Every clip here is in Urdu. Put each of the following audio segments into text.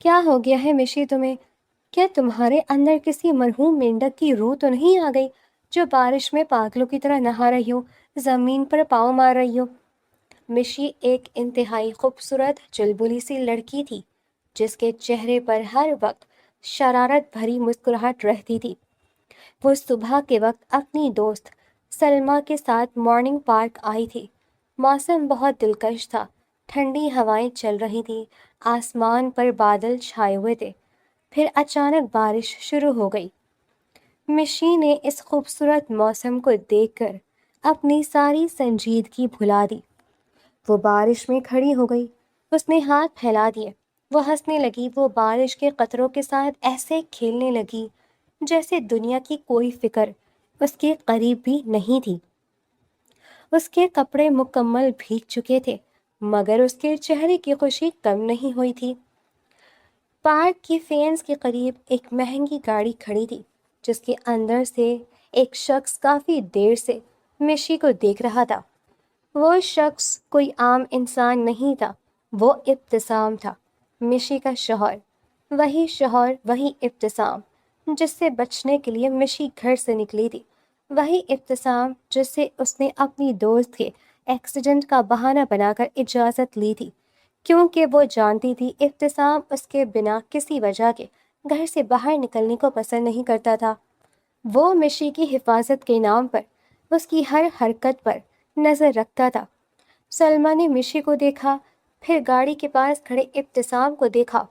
کیا ہو گیا ہے مشی تمہیں؟ کیا تمہارے اندر کسی مرحوم مینڈک کی روح تو نہیں آ گئی جو بارش میں پاگلوں کی طرح نہا رہی ہو، زمین پر پاؤں مار رہی ہو؟ مشی ایک انتہائی خوبصورت چلبلی سی لڑکی تھی جس کے چہرے پر ہر وقت شرارت بھری مسکراہٹ رہتی تھی۔ وہ صبح کے وقت اپنی دوست سلما کے ساتھ مارننگ پارک آئی تھی۔ موسم بہت دلکش تھا، ٹھنڈی ہوائیں چل رہی تھیں، آسمان پر بادل چھائے ہوئے تھے۔ پھر اچانک بارش شروع ہو گئی۔ مشی نے اس خوبصورت موسم کو دیکھ کر اپنی ساری سنجیدگی بھلا دی۔ وہ بارش میں کھڑی ہو گئی، اس نے ہاتھ پھیلا دیے، وہ ہنسنے لگی، وہ بارش کے قطروں کے ساتھ ایسے کھیلنے لگی جیسے دنیا کی کوئی فکر اس کے قریب بھی نہیں تھی۔ اس کے کپڑے مکمل بھیگ چکے تھے مگر اس کے چہرے کی خوشی کم نہیں ہوئی تھی۔ پارک کی فینس کے قریب ایک مہنگی گاڑی کھڑی تھی جس کے اندر سے ایک شخص کافی دیر سے مشی کو دیکھ رہا تھا۔ وہ شخص کوئی عام انسان نہیں تھا، وہ ابتسام تھا، مشی کا شوہر۔ وہی شوہر، وہی ابتسام جس سے بچنے کے لیے مشی گھر سے نکلی تھی، وہی ابتسام جس سے اس نے اپنی دوست کے ایکسیڈنٹ کا بہانہ بنا کر اجازت لی تھی، کیونکہ وہ جانتی تھی ابتسام اس کے بنا کسی وجہ کے گھر سے باہر نکلنے کو پسند نہیں کرتا تھا۔ وہ مشی کی حفاظت کے نام پر اس کی ہر حرکت پر نظر رکھتا تھا۔ سلما نے مشی کو دیکھا، پھر گاڑی کے پاس کھڑے ابتسام کو دیکھا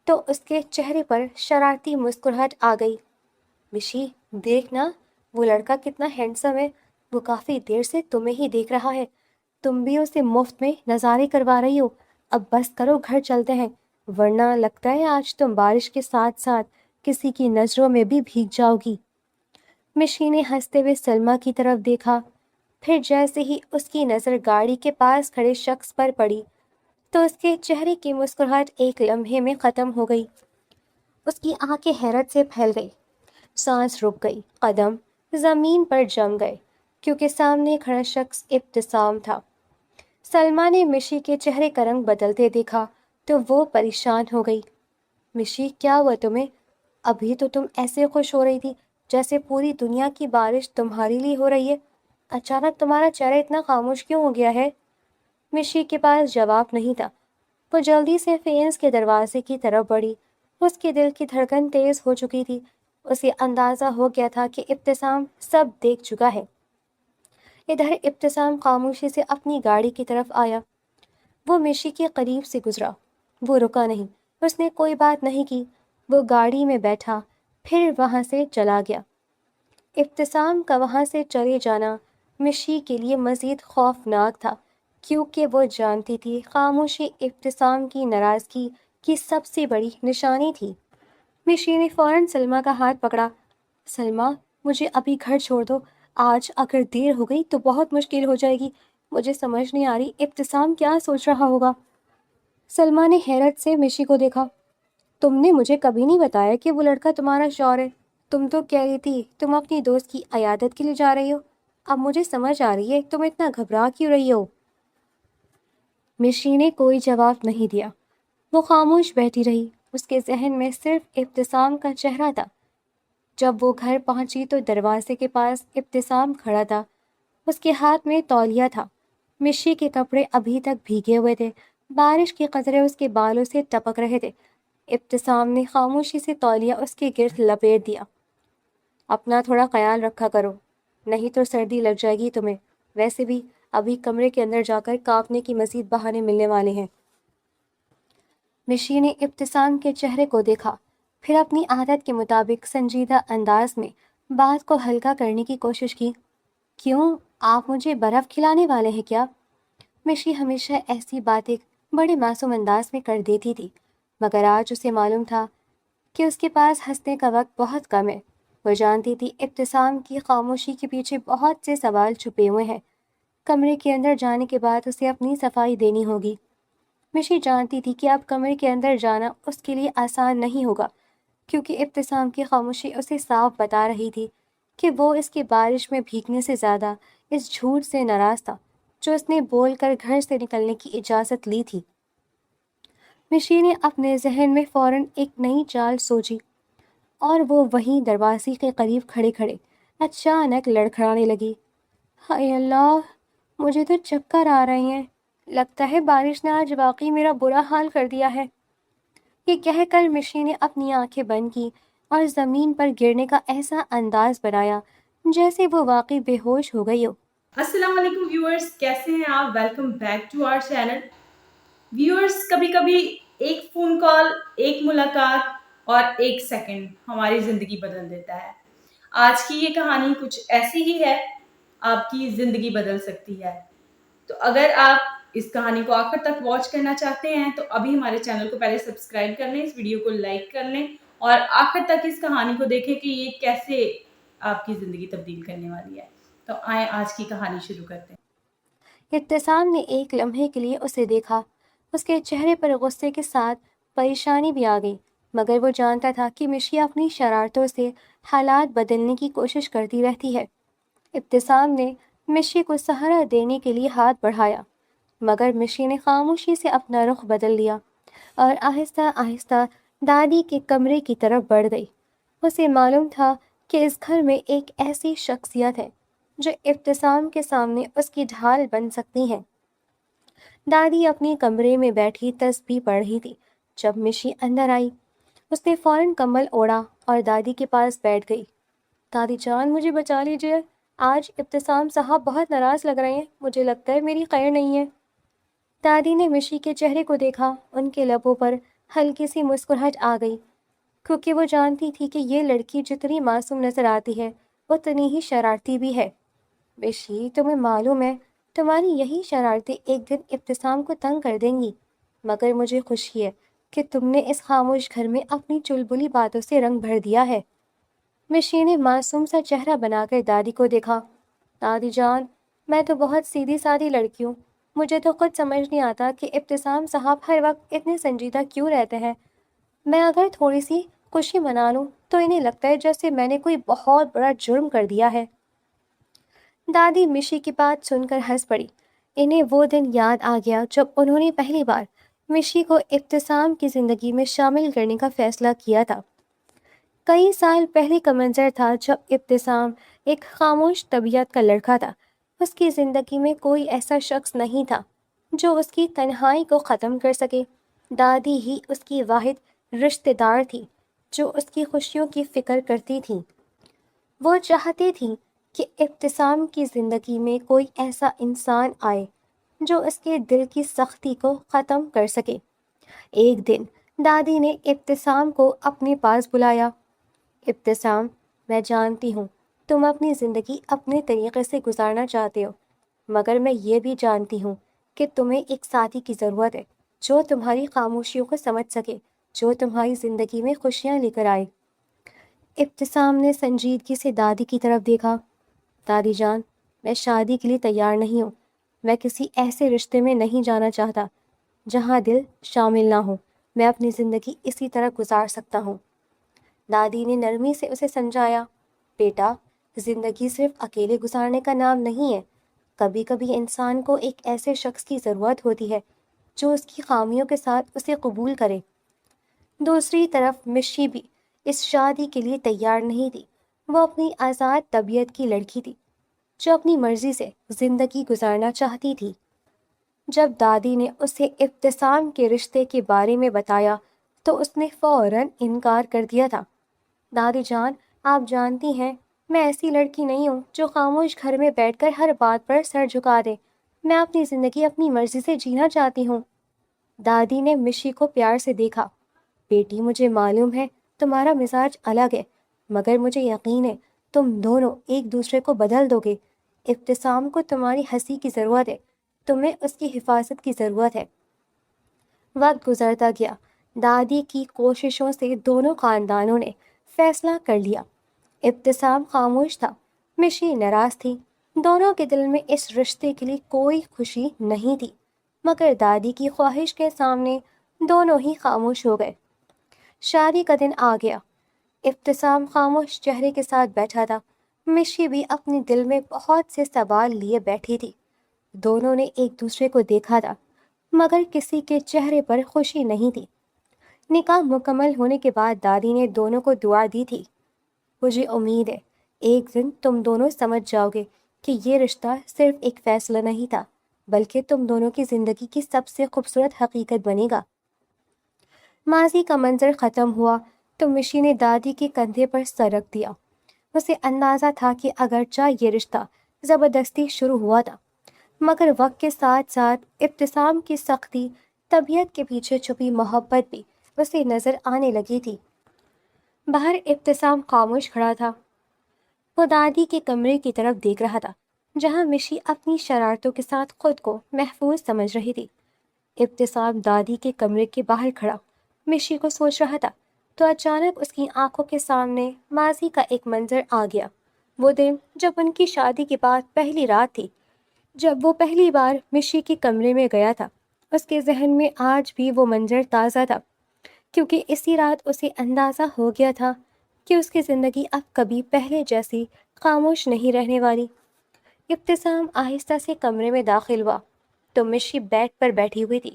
تو اس کے چہرے پر شرارتی مسکراہٹ آ گئی۔ مشی، دیکھنا وہ لڑکا کتنا ہینڈسم ہے، وہ کافی دیر سے تمہیں ہی دیکھ رہا ہے، تم بھی اسے مفت میں نظارے کروا رہی ہو۔ اب بس کرو، گھر چلتے ہیں، ورنہ لگتا ہے آج تم بارش کے ساتھ ساتھ کسی کی نظروں میں بھی بھیگ جاؤ گی۔ مشی نے ہنستے ہوئے سلما کی طرف دیکھا، پھر جیسے ہی اس کی نظر گاڑی کے پاس کھڑے شخص پر پڑی تو اس کے چہرے کی مسکراہٹ ایک لمحے میں ختم ہو گئی۔ اس کی آنکھیں حیرت سے پھیل گئی، سانس رک گئی، قدم زمین پر جم گئے، کیونکہ سامنے کھڑا شخص ابتسام تھا۔ سلما نے مشی کے چہرے کا رنگ بدلتے دیکھا تو وہ پریشان ہو گئی۔ مشی، کیا ہوا تمہیں؟ ابھی تو تم ایسے خوش ہو رہی تھی جیسے پوری دنیا کی بارش تمہارے لیے ہو رہی ہے، اچانک تمہارا چہرہ اتنا خاموش کیوں ہو گیا ہے؟ مشی کے پاس جواب نہیں تھا، وہ جلدی سے فینس کے دروازے کی طرف بڑھی۔ اس کے دل کی دھڑکن تیز ہو چکی تھی، اسے اندازہ ہو گیا تھا کہ ابتسام سب دیکھ چکا ہے۔ ادھر ابتسام خاموشی سے اپنی گاڑی کی طرف آیا، وہ مشی کے قریب سے گزرا، وہ رکا نہیں، اس نے کوئی بات نہیں کی، وہ گاڑی میں بیٹھا، پھر وہاں سے چلا گیا۔ ابتسام کا وہاں سے چلے جانا مشی کے لیے مزید خوفناک تھا، کیونکہ وہ جانتی تھی خاموشی ابتسام کی ناراضگی کی سب سے بڑی نشانی تھی۔ مشی نے فوراً سلما کا ہاتھ پکڑا۔ سلما، مجھے ابھی گھر چھوڑ دو، آج اگر دیر ہو گئی تو بہت مشکل ہو جائے گی، مجھے سمجھ نہیں آ رہی ابتسام کیا سوچ رہا ہوگا۔ سلما نے حیرت سے مشی کو دیکھا۔ تم نے مجھے کبھی نہیں بتایا کہ وہ لڑکا تمہارا شوہر ہے، تم تو کہہ رہی تھی تم اپنی دوست کی عیادت کے لیے جا رہی ہو، اب مجھے سمجھ آ رہی ہے تم اتنا گھبرا کیوں رہی ہو۔ مشی نے کوئی جواب نہیں دیا، وہ خاموش بیٹھی رہی، اس کے ذہن میں صرف ابتسام کا چہرہ تھا۔ جب وہ گھر پہنچی تو دروازے کے پاس ابتسام کھڑا تھا، اس کے ہاتھ میں تولیہ تھا۔ مشی کے کپڑے ابھی تک بھیگے ہوئے تھے، بارش کے قطرے اس کے بالوں سے ٹپک رہے تھے۔ ابتسام نے خاموشی سے تولیہ اس کے گرد لپیٹ دیا۔ اپنا تھوڑا خیال رکھا کرو، نہیں تو سردی لگ جائے گی تمہیں، ویسے بھی ابھی کمرے کے اندر جا کر کانپنے کی مزید بہانے ملنے والے ہیں۔ مشی نے ابتسام کے چہرے کو دیکھا، پھر اپنی عادت کے مطابق سنجیدہ انداز میں بات کو ہلکا کرنے کی کوشش کی۔ کیوں، آپ مجھے برف کھلانے والے ہیں کیا؟ مشی ہمیشہ ایسی باتیں بڑے معصوم انداز میں کر دیتی تھی، مگر آج اسے معلوم تھا کہ اس کے پاس ہنسنے کا وقت بہت کم ہے۔ وہ جانتی تھی ابتسام کی خاموشی کے پیچھے بہت سے سوال چھپے ہوئے ہیں۔ کمرے کے اندر جانے کے بعد اسے اپنی صفائی دینی ہوگی۔ مشی جانتی تھی کہ اب کمرے کے اندر جانا اس کے لیے آسان نہیں ہوگا، کیونکہ ابتسام کی خاموشی اسے صاف بتا رہی تھی کہ وہ اس کے بارش میں بھیگنے سے زیادہ اس جھوٹ سے ناراض تھا جو اس نے بول کر گھر سے نکلنے کی اجازت لی تھی۔ مشی نے اپنے ذہن میں فوراً ایک نئی چال سوچی اور وہ وہیں دروازے کے قریب کھڑے کھڑے اچانک لڑکھڑانے لگی۔ ہائے اللہ، مجھے تو چکر آ رہے ہیں، لگتا ہے بارش نے آج واقعی میرا برا حال کر دیا ہے۔ یہ کہہ کر مشی نے اپنی آنکھیں بند کی اور زمین پر گرنے کا ایسا انداز بنایا جیسے وہ واقعی بے ہوش ہو گئی ہو۔ السلام علیکم ویورز، کیسے ہیں آپ؟ Welcome back to our channel. Viewers, کبھی کبھی ایک فون کال، ایک ملاقات اور ایک سیکنڈ ہماری زندگی بدل دیتا ہے۔ آج کی یہ کہانی کچھ ایسی ہی ہے، آپ کی زندگی بدل سکتی ہے۔ تو اگر آپ اس کہانی کو آخر تک واچ کرنا چاہتے ہیں تو ابھی ہمارے چینل کو پہلے سبسکرائب کر لیں، اس ویڈیو کو لائک کر لیں اور آخر تک اس کہانی کو دیکھیں کہ یہ کیسے آپ کی زندگی تبدیل کرنے والی ہے۔ تو آئیں آج کی کہانی شروع کرتے ہیں۔ ابتسام نے ایک لمحے کے لیے اسے دیکھا۔ اس کے چہرے پر غصے کے ساتھ پریشانی بھی آ گئی، مگر وہ جانتا تھا کہ مشی اپنی شرارتوں سے حالات بدلنے کی کوشش کرتی رہتی ہے۔ ابتسام نے مشی کو سہارا دینے کے لیے ہاتھ بڑھایا، مگر مشی نے خاموشی سے اپنا رخ بدل لیا اور آہستہ آہستہ دادی کے کمرے کی طرف بڑھ گئی۔ اسے معلوم تھا کہ اس گھر میں ایک ایسی شخصیت ہے جو ابتسام کے سامنے اس کی ڈھال بن سکتی ہے۔ دادی اپنی کمرے میں بیٹھی تسبیح پڑھ رہی تھی جب مشی اندر آئی۔ اس نے فوراً کمبل اوڑھا اور دادی کے پاس بیٹھ گئی۔ دادی جان، مجھے بچا لیجیے، آج ابتسام صاحب بہت ناراض لگ رہے ہیں، مجھے لگتا ہے میری خیر نہیں ہے۔ دادی نے مشی کے چہرے کو دیکھا، ان کے لبوں پر ہلکی سی مسکراہٹ آ گئی، کیونکہ وہ جانتی تھی کہ یہ لڑکی جتنی معصوم نظر آتی ہے اتنی ہی شرارتی بھی ہے۔ مشی، تمہیں معلوم ہے تمہاری یہی شرارتیں ایک دن ابتسام کو تنگ کر دیں گی، مگر مجھے خوشی ہے کہ تم نے اس خاموش گھر میں اپنی چلبلی باتوں سے رنگ بھر دیا ہے۔ مشی نے معصوم سا چہرہ بنا کر دادی کو دیکھا۔ دادی جان، میں تو بہت سیدھی سادھی لڑکی ہوں، مجھے تو خود سمجھ نہیں آتا کہ ابتسام صاحب ہر وقت اتنے سنجیدہ کیوں رہتے ہیں۔ میں اگر تھوڑی سی خوشی منا لوں تو انہیں لگتا ہے جیسے میں نے کوئی بہت بڑا جرم کر دیا ہے۔ دادی مشی کی بات سن کر ہنس پڑی۔ انہیں وہ دن یاد آ گیا جب انہوں نے پہلی بار مشی کو ابتسام کی زندگی میں شامل کرنے کا فیصلہ کیا تھا۔ کئی سال پہلے کا منظر تھا جب ابتسام ایک خاموش طبیعت کا لڑکا تھا۔ اس کی زندگی میں کوئی ایسا شخص نہیں تھا جو اس کی تنہائی کو ختم کر سکے۔ دادی ہی اس کی واحد رشتہ دار تھی جو اس کی خوشیوں کی فکر کرتی تھی۔ وہ چاہتی تھی کہ ابتسام کی زندگی میں کوئی ایسا انسان آئے جو اس کے دل کی سختی کو ختم کر سکے۔ ایک دن دادی نے ابتسام کو اپنے پاس بلایا۔ ابتسام، میں جانتی ہوں تم اپنی زندگی اپنے طریقے سے گزارنا چاہتے ہو، مگر میں یہ بھی جانتی ہوں کہ تمہیں ایک ساتھی کی ضرورت ہے جو تمہاری خاموشیوں کو سمجھ سکے، جو تمہاری زندگی میں خوشیاں لے کر آئے۔ ابتسام نے سنجیدگی سے دادی کی طرف دیکھا۔ دادی جان، میں شادی کے لیے تیار نہیں ہوں، میں کسی ایسے رشتے میں نہیں جانا چاہتا جہاں دل شامل نہ ہو، میں اپنی زندگی اسی طرح گزار سکتا ہوں۔ دادی نے نرمی سے اسے سمجھایا، بیٹا، زندگی صرف اکیلے گزارنے کا نام نہیں ہے، کبھی کبھی انسان کو ایک ایسے شخص کی ضرورت ہوتی ہے جو اس کی خامیوں کے ساتھ اسے قبول کرے۔ دوسری طرف مشی بھی اس شادی کے لیے تیار نہیں تھی۔ وہ اپنی آزاد طبیعت کی لڑکی تھی جو اپنی مرضی سے زندگی گزارنا چاہتی تھی۔ جب دادی نے اسے ابتسام کے رشتے کے بارے میں بتایا تو اس نے فوراً انکار کر دیا تھا۔ دادی جان، آپ جانتی ہیں میں ایسی لڑکی نہیں ہوں جو خاموش گھر میں بیٹھ کر ہر بات پر سر جھکا دے، میں اپنی زندگی اپنی مرضی سے جینا چاہتی ہوں۔ دادی نے مشی کو پیار سے دیکھا۔ بیٹی، مجھے معلوم ہے تمہارا مزاج الگ ہے، مگر مجھے یقین ہے تم دونوں ایک دوسرے کو بدل دو گے۔ ابتسام کو تمہاری ہنسی کی ضرورت ہے، تمہیں اس کی حفاظت کی ضرورت ہے۔ وقت گزرتا گیا۔ دادی کی کوششوں سے دونوں خاندانوں نے فیصلہ کر لیا۔ ابتسام خاموش تھا، مشی ناراض تھی۔ دونوں کے دل میں اس رشتے کے لیے کوئی خوشی نہیں تھی، مگر دادی کی خواہش کے سامنے دونوں ہی خاموش ہو گئے۔ شادی کا دن آ گیا۔ ابتسام خاموش چہرے کے ساتھ بیٹھا تھا، مشی بھی اپنے دل میں بہت سے سوال لیے بیٹھی تھی۔ دونوں نے ایک دوسرے کو دیکھا تھا، مگر کسی کے چہرے پر خوشی نہیں تھی۔ نکاح مکمل ہونے کے بعد دادی نے دونوں کو دعا دی تھی، مجھے امید ہے ایک دن تم دونوں سمجھ جاؤ گے کہ یہ رشتہ صرف ایک فیصلہ نہیں تھا، بلکہ تم دونوں کی زندگی کی سب سے خوبصورت حقیقت بنے گا۔ ماضی کا منظر ختم ہوا تو مشی نے دادی کے کندھے پر سر رکھ دیا۔ اسے اندازہ تھا کہ اگرچہ یہ رشتہ زبردستی شروع ہوا تھا، مگر وقت کے ساتھ ساتھ ابتسام کی سختی، طبیعت کے پیچھے چھپی محبت بھی اسے نظر آنے لگی تھی۔ باہر ابتسام خاموش کھڑا تھا۔ وہ دادی کے کمرے کی طرف دیکھ رہا تھا، جہاں مشی اپنی شرارتوں کے ساتھ خود کو محفوظ سمجھ رہی تھی۔ ابتسام دادی کے کمرے کے باہر کھڑا مشی کو سوچ رہا تھا تو اچانک اس کی آنکھوں کے سامنے ماضی کا ایک منظر آ گیا۔ وہ دن جب ان کی شادی کے بعد پہلی رات تھی، جب وہ پہلی بار مشی کے کمرے میں گیا تھا۔ اس کے ذہن میں آج بھی وہ منظر تازہ تھا، کیونکہ اسی رات اسے اندازہ ہو گیا تھا کہ اس کی زندگی اب کبھی پہلے جیسی خاموش نہیں رہنے والی۔ ابتسام آہستہ سے کمرے میں داخل ہوا تو مشی بیڈ پر بیٹھی ہوئی تھی۔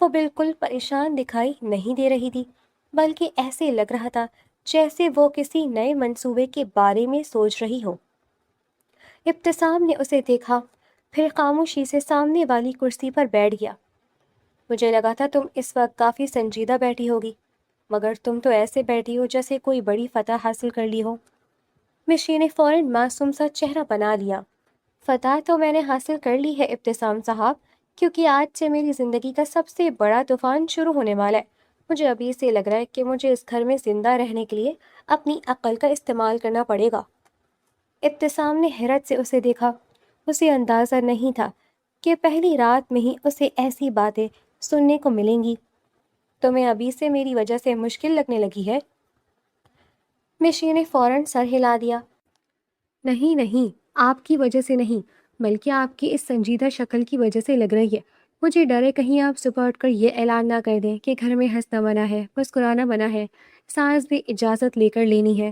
وہ بالکل پریشان دکھائی نہیں دے رہی تھی، بلکہ ایسے لگ رہا تھا جیسے وہ کسی نئے منصوبے کے بارے میں سوچ رہی ہو۔ ابتسام نے اسے دیکھا، پھر خاموشی سے سامنے والی کرسی پر بیٹھ گیا۔ مجھے لگا تھا تم اس وقت کافی سنجیدہ بیٹھی ہوگی، مگر تم تو ایسے بیٹھی ہو جیسے کوئی بڑی فتح حاصل کر لی ہو۔ مشی نے فوراً معصوم سا چہرہ بنا لیا۔ فتح تو میں نے حاصل کر لی ہے ابتسام صاحب، کیونکہ آج سے میری زندگی کا سب سے بڑا طوفان شروع ہونے والا ہے۔ مجھے ابھی سے لگ رہا ہے کہ مجھے اس گھر میں زندہ رہنے کے لیے اپنی عقل کا استعمال کرنا پڑے گا۔ ابتسام نے حیرت سے اسے دیکھا۔ اسے اندازہ نہیں تھا کہ پہلی رات میں ہی اسے ایسی باتیں سننے کو ملیں گی۔ تمہیں ابھی سے میری وجہ سے مشکل لگنے لگی ہے؟ مشی نے فوراً سر ہلا دیا۔ نہیں نہیں، آپ کی وجہ سے نہیں، بلکہ آپ کی اس سنجیدہ شکل کی وجہ سے لگ رہی ہے۔ مجھے ڈر ہے کہیں آپ صبح اٹھ کر یہ اعلان نہ کر دیں کہ گھر میں ہنسنا منع ہے، مسکرانا منع ہے، سانس بھی اجازت لے کر لینی ہے۔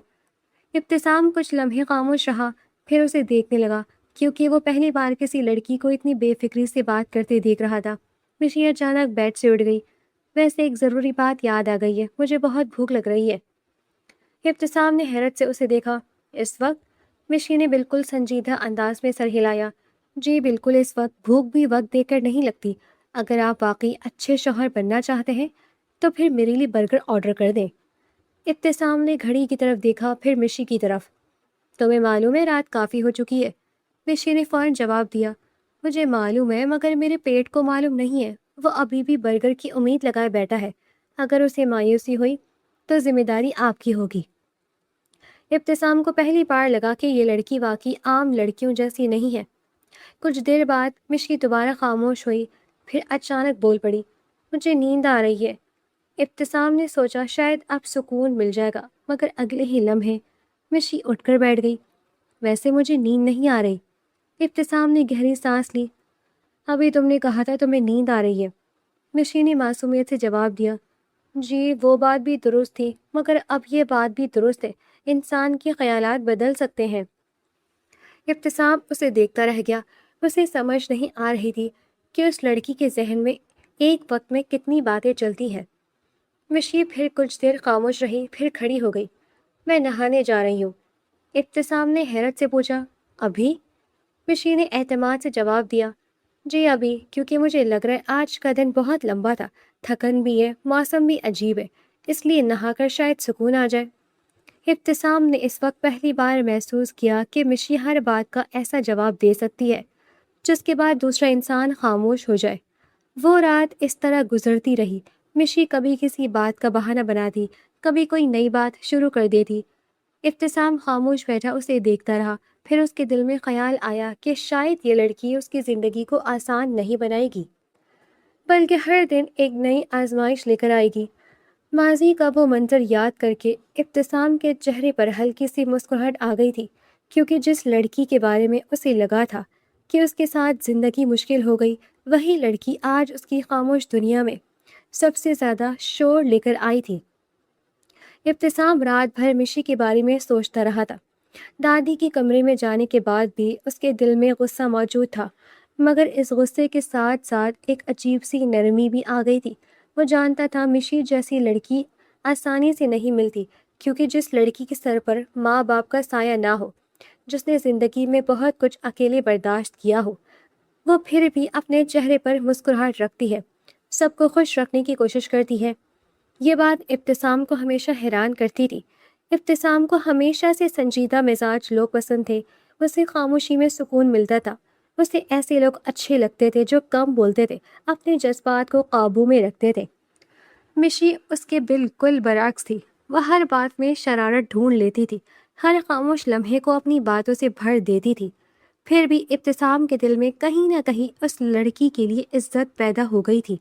ابتسام کچھ لمحے خاموش رہا، پھر اسے دیکھنے لگا، کیونکہ وہ پہلی بار کسی لڑکی کو اتنی بے فکری سے بات کرتے دیکھ رہا تھا۔ مشی اچانک بیڈ سے اٹھ گئی۔ ویسے ایک ضروری بات یاد آ گئی ہے، مجھے بہت بھوک لگ رہی ہے۔ ابتسام نے حیرت سے اسے دیکھا۔ اس وقت؟ مشی نے بالکل سنجیدہ انداز میں سر ہلایا۔ جی بالکل، اس وقت بھوک بھی وقت دے کر نہیں لگتی۔ اگر آپ واقعی اچھے شوہر بننا چاہتے ہیں تو پھر میرے لیے برگر آرڈر کر دیں۔ ابتسام نے گھڑی کی طرف دیکھا، پھر مشی کی طرف۔ تمہیں معلوم ہے رات کافی ہو چکی ہے؟ مشی نے فوراً جواب دیا۔ مجھے معلوم ہے، مگر میرے پیٹ کو معلوم نہیں ہے۔ وہ ابھی بھی برگر کی امید لگائے بیٹھا ہے۔ اگر اسے مایوسی ہوئی تو ذمہ داری آپ کی ہوگی۔ ابتسام کو پہلی بار لگا کہ یہ لڑکی واقعی عام لڑکیوں جیسی نہیں ہے۔ کچھ دیر بعد مشی دوبارہ خاموش ہوئی، پھر اچانک بول پڑی، مجھے نیند آ رہی ہے۔ ابتسام نے سوچا شاید اب سکون مل جائے گا، مگر اگلے ہی لمحے مشی اٹھ کر بیٹھ گئی۔ ویسے مجھے نیند نہیں آ رہی۔ ابتسام نے گہری سانس لی۔ ابھی تم نے کہا تھا تمہیں نیند آ رہی ہے۔ مشی نے معصومیت سے جواب دیا۔ جی وہ بات بھی درست تھی، مگر اب یہ بات بھی درست ہے، انسان کے خیالات بدل سکتے ہیں۔ ابتسام اسے دیکھتا رہ گیا۔ اسے سمجھ نہیں آ رہی تھی کہ اس لڑکی کے ذہن میں ایک وقت میں کتنی باتیں چلتی ہیں۔ مشی پھر کچھ دیر خاموش رہی، پھر کھڑی ہو گئی۔ میں نہانے جا رہی ہوں۔ ابتسام نے حیرت سے پوچھا، ابھی؟ مشی نے اعتماد سے جواب دیا، جی ابھی، کیونکہ مجھے لگ رہا ہے آج کا دن بہت لمبا تھا، تھکن بھی ہے، موسم بھی عجیب ہے، اس لیے نہا کر شاید سکون آ جائے۔ ابتسام نے اس وقت پہلی بار محسوس کیا کہ مشی ہر بات کا ایسا جواب دے سکتی ہے جس کے بعد دوسرا انسان خاموش ہو جائے۔ وہ رات اس طرح گزرتی رہی۔ مشی کبھی کسی بات کا بہانہ بناتی، کبھی کوئی نئی بات شروع کر دیتی۔ ابتسام خاموش بیٹھا اسے دیکھتا رہا، پھر اس کے دل میں خیال آیا کہ شاید یہ لڑکی اس کی زندگی کو آسان نہیں بنائے گی، بلکہ ہر دن ایک نئی آزمائش لے کر آئے گی۔ ماضی کا وہ منظر یاد کر کے ابتسام کے چہرے پر ہلکی سی مسکراہٹ آ گئی تھی، کیونکہ جس لڑکی کے بارے میں اسے لگا تھا کہ اس کے ساتھ زندگی مشکل ہو گئی، وہی لڑکی آج اس کی خاموش دنیا میں سب سے زیادہ شور لے کر آئی تھی۔ ابتسام رات بھر مشی کے بارے میں سوچتا رہا تھا۔ دادی کے کمرے میں جانے کے بعد بھی اس کے دل میں غصہ موجود تھا، مگر اس غصے کے ساتھ ساتھ ایک عجیب سی نرمی بھی آ گئی تھی۔ وہ جانتا تھا مشی جیسی لڑکی آسانی سے نہیں ملتی، کیونکہ جس لڑکی کے سر پر ماں باپ کا سایہ نہ ہو، جس نے زندگی میں بہت کچھ اکیلے برداشت کیا ہو، وہ پھر بھی اپنے چہرے پر مسکراہٹ رکھتی ہے، سب کو خوش رکھنے کی کوشش کرتی ہے۔ یہ بات ابتسام کو ہمیشہ حیران کرتی تھی۔ ابتسام کو ہمیشہ سے سنجیدہ مزاج لوگ پسند تھے، اسے خاموشی میں سکون ملتا تھا۔ اسے ایسے لوگ اچھے لگتے تھے جو کم بولتے تھے، اپنے جذبات کو قابو میں رکھتے تھے۔ مشی اس کے بالکل برعکس تھی۔ وہ ہر بات میں شرارت ڈھونڈ لیتی تھی، ہر خاموش لمحے کو اپنی باتوں سے بھر دیتی تھی۔ پھر بھی ابتسام کے دل میں کہیں نہ کہیں اس لڑکی کے لیے عزت پیدا ہو گئی تھی۔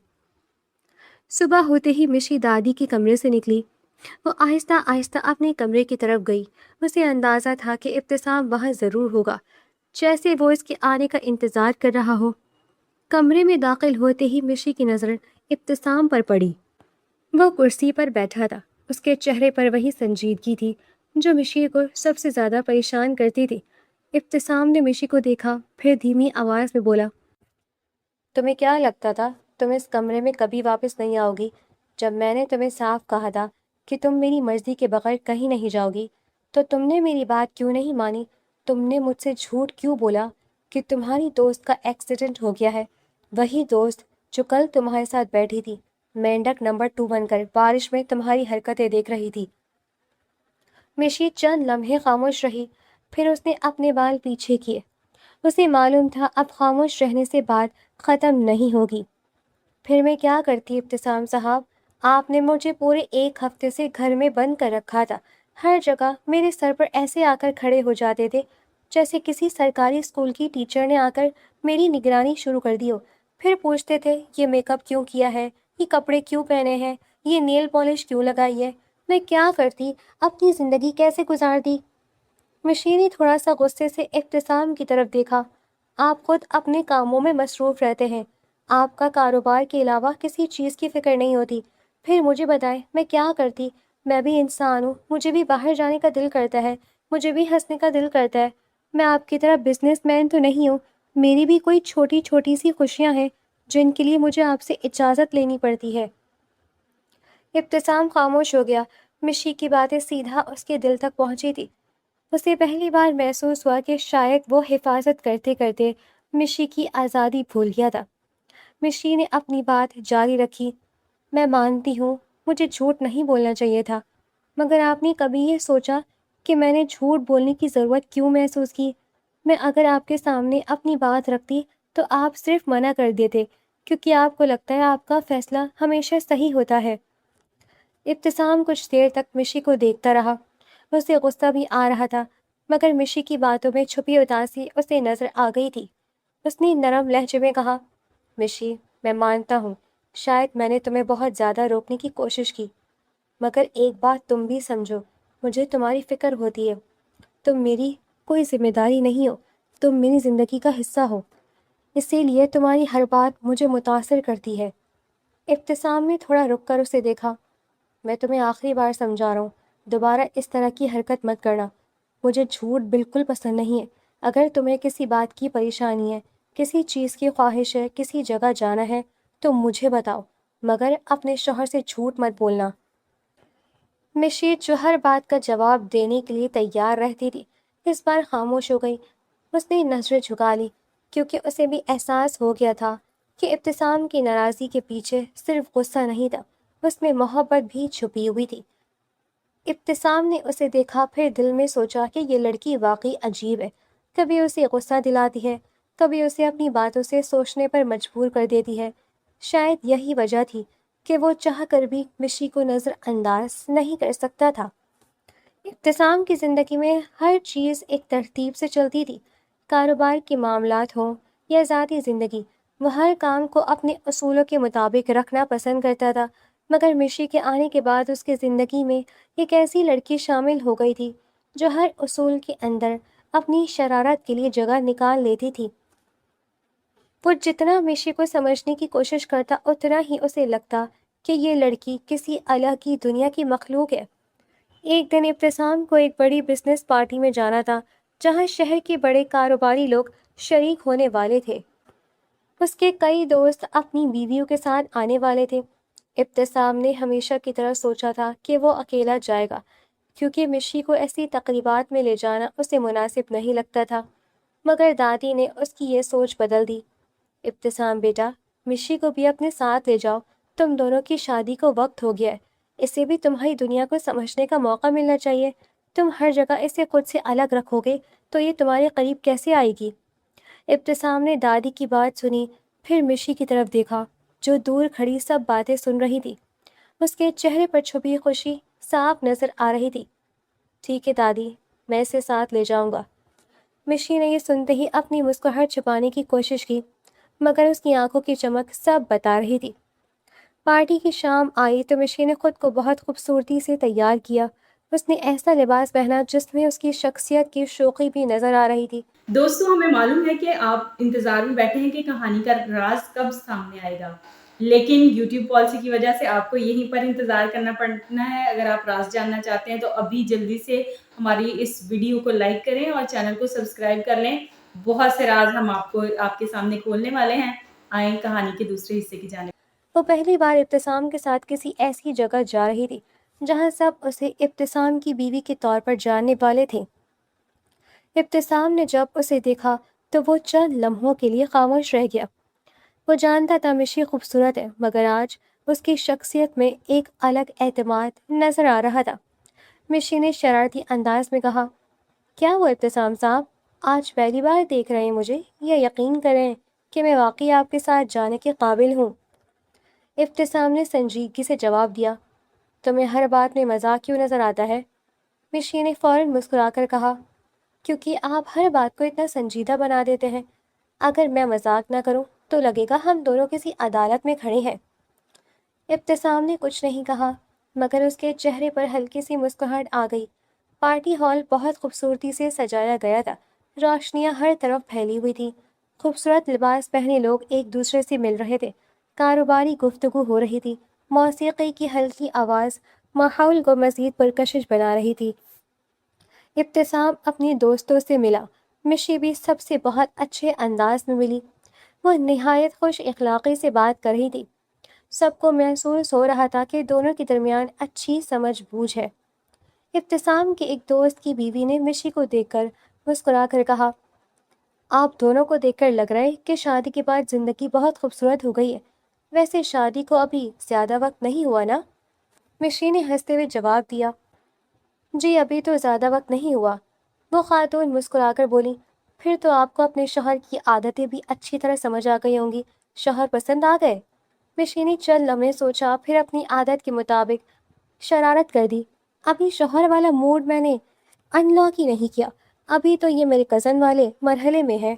صبح ہوتے ہی مشی دادی کے کمرے سے نکلی۔ وہ آہستہ آہستہ اپنے کمرے کی طرف گئی۔ اسے اندازہ تھا کہ ابتسام وہاں ضرور ہوگا، جیسے وہ اس کے آنے کا انتظار کر رہا ہو۔ کمرے میں داخل ہوتے ہی مشی کی نظر ابتسام پر پڑی۔ وہ کرسی پر بیٹھا تھا، اس کے چہرے پر وہی سنجیدگی تھی جو مشی کو سب سے زیادہ پریشان کرتی تھی۔ ابتسام نے مشی کو دیکھا، پھر دھیمی آواز میں بولا، تمہیں کیا لگتا تھا تم اس کمرے میں کبھی واپس نہیں آؤ گی؟ جب میں نے تمہیں صاف کہا تھا کہ تم میری مرضی کے بغیر کہیں نہیں جاؤ گی، تو تم نے میری بات کیوں نہیں مانی؟ تم نے مجھ سے جھوٹ کیوں بولا کہ تمہاری دوست کا ایکسیڈنٹ ہو گیا ہے؟ وہی دوست جو کل تمہارے ساتھ بیٹھی تھی، مینڈک نمبر 2 بن کر بارش میں تمہاری حرکتیں دیکھ رہی تھی۔ مشی چند لمحے خاموش رہی، پھر اس نے اپنے بال پیچھے کیے۔ اسے معلوم تھا اب خاموش رہنے سے بات ختم نہیں ہوگی۔ پھر میں کیا کرتی ابتسام صاحب؟ آپ نے مجھے پورے 1 ہفتے سے گھر میں بند کر رکھا تھا۔ ہر جگہ میرے سر پر ایسے آ کر کھڑے ہو جاتے تھے جیسے کسی سرکاری اسکول کی ٹیچر نے آ کر میری نگرانی شروع کر دی ہو۔ پھر پوچھتے تھے یہ میک اپ کیوں کیا ہے، یہ کپڑے کیوں پہنے ہیں، یہ نیل پالش کیوں لگائی ہے۔ میں کیا کرتی، اپنی زندگی کیسے گزارتی؟ مشی نے تھوڑا سا غصے سے ابتسام کی طرف دیکھا۔ آپ خود اپنے کاموں میں مصروف رہتے ہیں، آپ کا کاروبار کے علاوہ کسی چیز کی فکر نہیں ہوتی۔ پھر مجھے بتائیں میں کیا کرتی؟ میں بھی انسان ہوں، مجھے بھی باہر جانے کا دل کرتا ہے، مجھے بھی ہنسنے کا دل کرتا ہے۔ میں آپ کی طرح بزنس مین تو نہیں ہوں، میری بھی کوئی چھوٹی چھوٹی سی خوشیاں ہیں جن کے لیے مجھے آپ سے اجازت لینی پڑتی ہے۔ ابتسام خاموش ہو گیا۔ مشی کی باتیں سیدھا اس کے دل تک پہنچی تھی۔ اسے پہلی بار محسوس ہوا کہ شاید وہ حفاظت کرتے کرتے مشی کی آزادی بھول گیا تھا۔ مشی نے اپنی بات جاری رکھی، میں مانتی ہوں مجھے جھوٹ نہیں بولنا چاہیے تھا، مگر آپ نے کبھی یہ سوچا کہ میں نے جھوٹ بولنے کی ضرورت کیوں محسوس کی؟ میں اگر آپ کے سامنے اپنی بات رکھتی تو آپ صرف منع کر دیتے، کیونکہ آپ کو لگتا ہے آپ کا فیصلہ ہمیشہ صحیح ہوتا ہے۔ ابتسام کچھ دیر تک مشی کو دیکھتا رہا۔ اسے غصہ بھی آ رہا تھا، مگر مشی کی باتوں میں چھپی اداسی اسے نظر آ گئی تھی۔ اس نے نرم لہجے میں کہا، مشی میں مانتا ہوں شاید میں نے تمہیں بہت زیادہ روکنے کی کوشش کی، مگر ایک بات تم بھی سمجھو، مجھے تمہاری فکر ہوتی ہے۔ تم میری کوئی ذمہ داری نہیں ہو، تم میری زندگی کا حصہ ہو، اسی لیے تمہاری ہر بات مجھے متاثر کرتی ہے۔ ابتسام نے تھوڑا رک کر اسے دیکھا، میں تمہیں آخری بار سمجھا رہا ہوں، دوبارہ اس طرح کی حرکت مت کرنا۔ مجھے جھوٹ بالکل پسند نہیں ہے۔ اگر تمہیں کسی بات کی پریشانی ہے، کسی چیز کی خواہش ہے، کسی جگہ جانا ہے تو مجھے بتاؤ، مگر اپنے شوہر سے جھوٹ مت بولنا۔ مشی جو ہر بات کا جواب دینے کے لیے تیار رہتی تھی، اس بار خاموش ہو گئی۔ اس نے نظریں جھکا لی، کیونکہ اسے بھی احساس ہو گیا تھا کہ ابتسام کی ناراضی کے پیچھے صرف غصہ نہیں تھا، اس میں محبت بھی چھپی ہوئی تھی۔ ابتسام نے اسے دیکھا، پھر دل میں سوچا کہ یہ لڑکی واقعی عجیب ہے، کبھی اسے غصہ دلاتی ہے، کبھی اسے اپنی باتوں سے سوچنے پر مجبور کر دیتی ہے۔ شاید یہی وجہ تھی کہ وہ چاہ کر بھی مشی کو نظر انداز نہیں کر سکتا تھا۔ ابتسام کی زندگی میں ہر چیز ایک ترتیب سے چلتی تھی، کاروبار کے معاملات ہوں یا ذاتی زندگی، وہ ہر کام کو اپنے اصولوں کے مطابق رکھنا پسند کرتا تھا۔ مگر مشی کے آنے کے بعد اس کی زندگی میں ایک ایسی لڑکی شامل ہو گئی تھی جو ہر اصول کے اندر اپنی شرارت کے لیے جگہ نکال لیتی تھی۔ وہ جتنا مشی کو سمجھنے کی کوشش کرتا اتنا ہی اسے لگتا کہ یہ لڑکی کسی الگ کی دنیا کی مخلوق ہے۔ ایک دن ابتسام کو ایک بڑی بزنس پارٹی میں جانا تھا جہاں شہر کے بڑے کاروباری لوگ شریک ہونے والے تھے۔ اس کے کئی دوست اپنی بیویوں کے ساتھ آنے والے تھے۔ ابتسام نے ہمیشہ کی طرح سوچا تھا کہ وہ اکیلا جائے گا، کیونکہ مشی کو ایسی تقریبات میں لے جانا اسے مناسب نہیں لگتا تھا، مگر دادی نے اس کی یہ سوچ بدل دی۔ ابتسام بیٹا، مشی کو بھی اپنے ساتھ لے جاؤ، تم دونوں کی شادی کو وقت ہو گیا ہے، اسے بھی تمہاری دنیا کو سمجھنے کا موقع ملنا چاہیے۔ تم ہر جگہ اسے خود سے الگ رکھو گے تو یہ تمہارے قریب کیسے آئے گی؟ ابتسام نے دادی کی بات سنی، پھر مشی کی طرف دیکھا جو دور کھڑی سب باتیں سن رہی تھی۔ اس کے چہرے پر چھپی خوشی صاف نظر آ رہی تھی۔ ٹھیک ہے دادی، میں اسے ساتھ لے جاؤں گا۔ مشی نے یہ سنتے ہی اپنی مسکراہٹ چھپانے کی کوشش کی، مگر اس کی آنکھوں کی چمک سب بتا رہی تھی۔ پارٹی کی شام آئی تو مشی نے خود کو بہت خوبصورتی سے تیار کیا۔ اس نے ایسا لباس پہنا جس میں اس کی شخصیت کی شوخی بھی نظر آ رہی تھی۔ دوستوں، ہمیں معلوم ہے کہ آپ انتظار میں بیٹھے ہیں کہ کہانی کا راز کب سامنے آئے گا، لیکن یوٹیوب پالیسی کی وجہ سے آپ کو یہیں پر انتظار کرنا پڑنا ہے۔ اگر آپ راز جاننا چاہتے ہیں تو ابھی جلدی سے ہماری اس ویڈیو کو لائک کریں اور چینل کو سبسکرائب کر لیں۔ بہت سے راز ہم آپ کے سامنے کھولنے والے ہیں۔ آئیں کہانی کے دوسرے حصے کی جانب۔ وہ پہلی بار ابتسام کے ساتھ کسی ایسی جگہ جا رہی تھی جہاں سب اسے ابتسام کی بیوی کے طور پر جاننے والے تھے۔ ابتسام نے جب اسے دیکھا تو وہ چند لمحوں کے لیے خاموش رہ گیا۔ وہ جانتا تھا مشی خوبصورت ہے، مگر آج اس کی شخصیت میں ایک الگ اعتماد نظر آ رہا تھا۔ مشی نے شرارتی انداز میں کہا، کیا وہ ابتسام صاحب، آج پہلی بار دیکھ رہے ہیں مجھے، یا یقین کریں کہ میں واقعی آپ کے ساتھ جانے کے قابل ہوں؟ ابتسام نے سنجیدگی سے جواب دیا، تمہیں ہر بات میں مذاق کیوں نظر آتا ہے؟ مشی نے فوراً مسکرا کر کہا، کیونکہ آپ ہر بات کو اتنا سنجیدہ بنا دیتے ہیں۔ اگر میں مذاق نہ کروں تو لگے گا ہم دونوں کسی عدالت میں کھڑے ہیں۔ ابتسام نے کچھ نہیں کہا، مگر اس کے چہرے پر ہلکی سی مسکراہٹ آ گئی۔ پارٹی ہال بہت خوبصورتی سے سجایا گیا تھا، روشنیاں ہر طرف پھیلی ہوئی تھیں، خوبصورت لباس پہنے لوگ ایک دوسرے سے مل رہے تھے، کاروباری گفتگو ہو رہی تھی، موسیقی کی ہلکی آواز ماحول کو مزید پرکشش بنا رہی تھی۔ ابتسام اپنی دوستوں سے ملا، مشی بھی سب سے بہت اچھے انداز میں ملی۔ وہ نہایت خوش اخلاقی سے بات کر رہی تھی، سب کو محسوس ہو رہا تھا کہ دونوں کے درمیان اچھی سمجھ بوجھ ہے۔ ابتسام کے ایک دوست کی بیوی نے مشی کو دیکھ کر مسکرا کر کہا، آپ دونوں کو دیکھ کر لگ رہا ہے کہ شادی کے بعد زندگی بہت خوبصورت ہو گئی ہے۔ ویسے شادی کو ابھی زیادہ وقت نہیں ہوا نا؟ مشی نے ہنستے ہوئے جواب دیا، جی ابھی تو زیادہ وقت نہیں ہوا۔ وہ خاتون مسکرا کر بولی، پھر تو آپ کو اپنے شوہر کی عادتیں بھی اچھی طرح سمجھ آ گئی ہوں گی، شوہر پسند آ گئے؟ مشی نے چند لمحے سوچا، پھر اپنی عادت کے مطابق شرارت کر دی، ابھی شوہر والا موڈ میں نے انلاک ہی نہیں کیا، ابھی تو یہ میرے کزن والے مرحلے میں ہے۔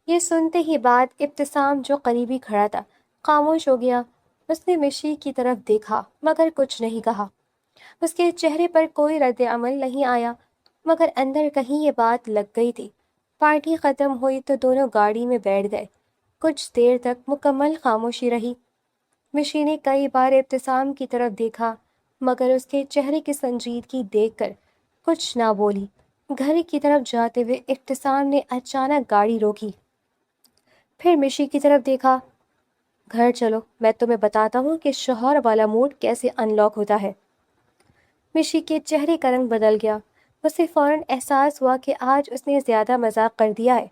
یہ سنتے ہی بعد ابتسام جو قریبی کھڑا تھا خاموش ہو گیا۔ اس نے مشی کی طرف دیکھا مگر کچھ نہیں کہا۔ اس کے چہرے پر کوئی رد عمل نہیں آیا، مگر اندر کہیں یہ بات لگ گئی تھی۔ پارٹی ختم ہوئی تو دونوں گاڑی میں بیٹھ گئے۔ کچھ دیر تک مکمل خاموشی رہی۔ مشی نے کئی بار ابتسام کی طرف دیکھا، مگر اس کے چہرے کی سنجیدگی دیکھ کر کچھ نہ بولی۔ گھر کی طرف جاتے ہوئے ابتسام نے اچانک گاڑی روکی، پھر مشی کی طرف دیکھا، گھر چلو، میں تمہیں بتاتا ہوں کہ شوہر والا موڈ کیسے انلاک ہوتا ہے۔ مشی کے چہرے کا رنگ بدل گیا۔ اسے فوراً احساس ہوا کہ آج اس نے زیادہ مذاق کر دیا ہے۔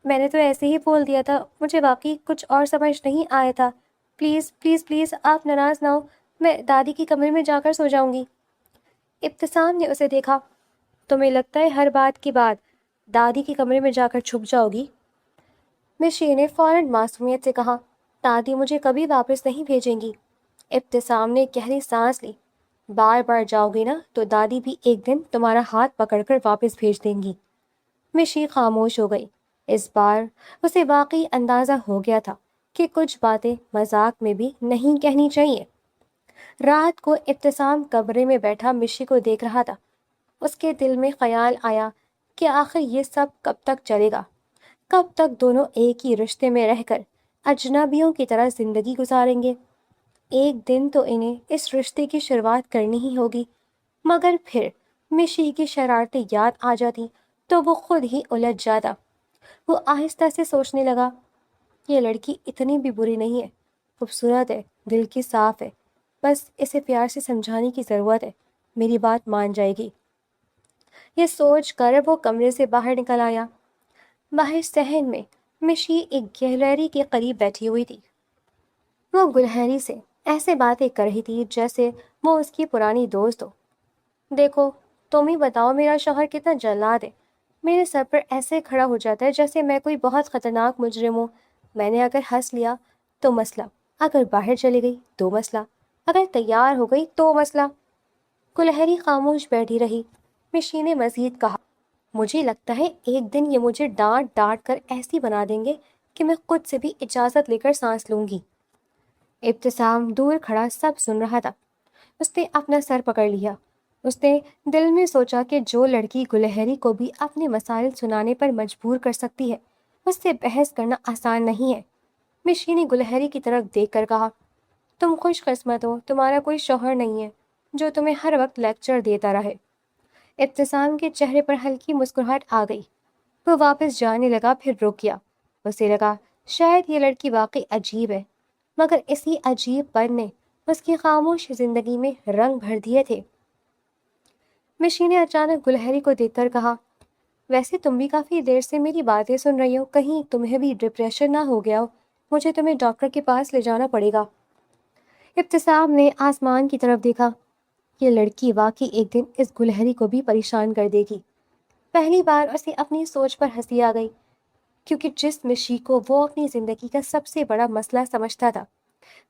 میں نے تو ایسے ہی بول دیا تھا، مجھے واقعی کچھ اور سمجھ نہیں آیا تھا، پلیز پلیز پلیز آپ ناراض نہ ہو، میں دادی کے کمرے میں جا کر سو جاؤں گی۔ ابتسام نے اسے دیکھا، تمہیں لگتا ہے ہر بات کے بعد دادی کے کمرے میں جا کر چھپ جاؤ گی؟ مشی نے فوراً معصومیت سے کہا، دادی مجھے کبھی واپس نہیں بھیجیں گی۔ ابتسام نے گہری سانس لی، بار بار جاؤ گی نا تو دادی بھی ایک دن تمہارا ہاتھ پکڑ کر واپس بھیج دیں گی۔ مشی خاموش ہو گئی۔ اس بار اسے واقعی اندازہ ہو گیا تھا کہ کچھ باتیں مذاق میں بھی نہیں کہنی چاہیے۔ رات کو ابتسام کمرے میں بیٹھا مشی کو دیکھ رہا تھا۔ اس کے دل میں خیال آیا کہ آخر یہ سب کب تک چلے گا؟ کب تک دونوں ایک ہی رشتے میں رہ کر اجنبیوں کی طرح زندگی گزاریں گے؟ ایک دن تو انہیں اس رشتے کی شروعات کرنی ہی ہوگی، مگر پھر مشی کی شرارتیں یاد آ جاتی تو وہ خود ہی الجھ جاتا۔ وہ آہستہ سے سوچنے لگا، یہ لڑکی اتنی بھی بری نہیں ہے، خوبصورت ہے، دل کی صاف ہے، بس اسے پیار سے سمجھانے کی ضرورت ہے، میری بات مان جائے گی۔ یہ سوچ کر وہ کمرے سے باہر نکل آیا۔ باہر صحن میں مشی ایک گیلری کے قریب بیٹھی ہوئی تھی۔ وہ گلہری سے ایسے باتیں کر رہی تھی جیسے وہ اس کی پرانی دوست ہو۔ دیکھو، تم ہی بتاؤ، میرا شوہر کتنا جلاد ہے، میرے سر پر ایسے کھڑا ہو جاتا ہے جیسے میں کوئی بہت خطرناک مجرم ہوں۔ میں نے اگر ہنس لیا تو مسئلہ، اگر باہر چلی گئی تو مسئلہ، اگر تیار ہو گئی تو مسئلہ۔ گلہری خاموش بیٹھی رہی۔ مشی نے مزید کہا، مجھے لگتا ہے ایک دن یہ مجھے ڈانٹ ڈانٹ کر ایسی بنا دیں گے کہ میں خود سے بھی اجازت لے کر سانس لوں گی۔ ابتسام دور کھڑا سب سن رہا تھا۔ اس نے اپنا سر پکڑ لیا۔ اس نے دل میں سوچا کہ جو لڑکی گلہری کو بھی اپنے مسائل سنانے پر مجبور کر سکتی ہے، اس سے بحث کرنا آسان نہیں ہے۔ مشی نے گلہری کی طرف دیکھ کر کہا، تم خوش قسمت ہو، تمہارا کوئی شوہر نہیں ہے جو تمہیں ہر وقت لیکچر دیتا رہے۔ ابتسام کے چہرے پر ہلکی مسکراہٹ آ گئی۔ وہ واپس جانے لگا، پھر رک گیا۔ اسے لگا شاید یہ لڑکی واقعی عجیب ہے، مگر اسی عجیب پن نے اس کی خاموش زندگی میں رنگ بھر دیے تھے۔ مشی نے اچانک گلہری کو دیکھ کر کہا، ویسے تم بھی کافی دیر سے میری باتیں سن رہی ہو، کہیں تمہیں بھی ڈپریشن نہ ہو گیا ہو، مجھے تمہیں ڈاکٹر کے پاس لے جانا پڑے گا۔ ابتسام نے آسمان کی طرف دیکھا۔ یہ لڑکی واقعی ایک دن اس گلہری کو بھی پریشان کر دے گی۔ پہلی بار اسے اپنی سوچ پر ہنسی آ گئی، کیونکہ جس مشی کو وہ اپنی زندگی کا سب سے بڑا مسئلہ سمجھتا تھا،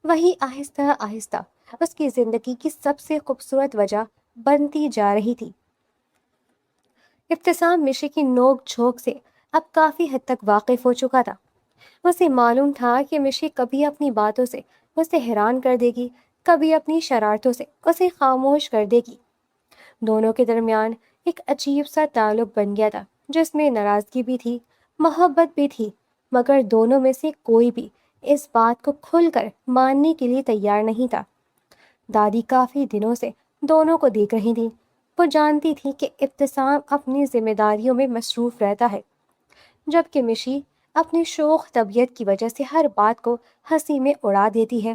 وہی آہستہ آہستہ اس کی زندگی کی سب سے خوبصورت وجہ بنتی جا رہی تھی۔ ابتسام مشی کی نوک جھونک سے اب کافی حد تک واقف ہو چکا تھا۔ اسے معلوم تھا کہ مشی کبھی اپنی باتوں سے اسے حیران کر دے گی، کبھی اپنی شرارتوں سے اسے خاموش کر دے گی۔ دونوں کے درمیان ایک عجیب سا تعلق بن گیا تھا، جس میں ناراضگی بھی تھی، محبت بھی تھی، مگر دونوں میں سے کوئی بھی اس بات کو کھل کر ماننے کے لیے تیار نہیں تھا۔ دادی کافی دنوں سے دونوں کو دیکھ رہی تھی۔ وہ جانتی تھی کہ ابتسام اپنی ذمہ داریوں میں مصروف رہتا ہے، جبکہ مشی اپنی شوخ طبیعت کی وجہ سے ہر بات کو ہنسی میں اڑا دیتی ہے۔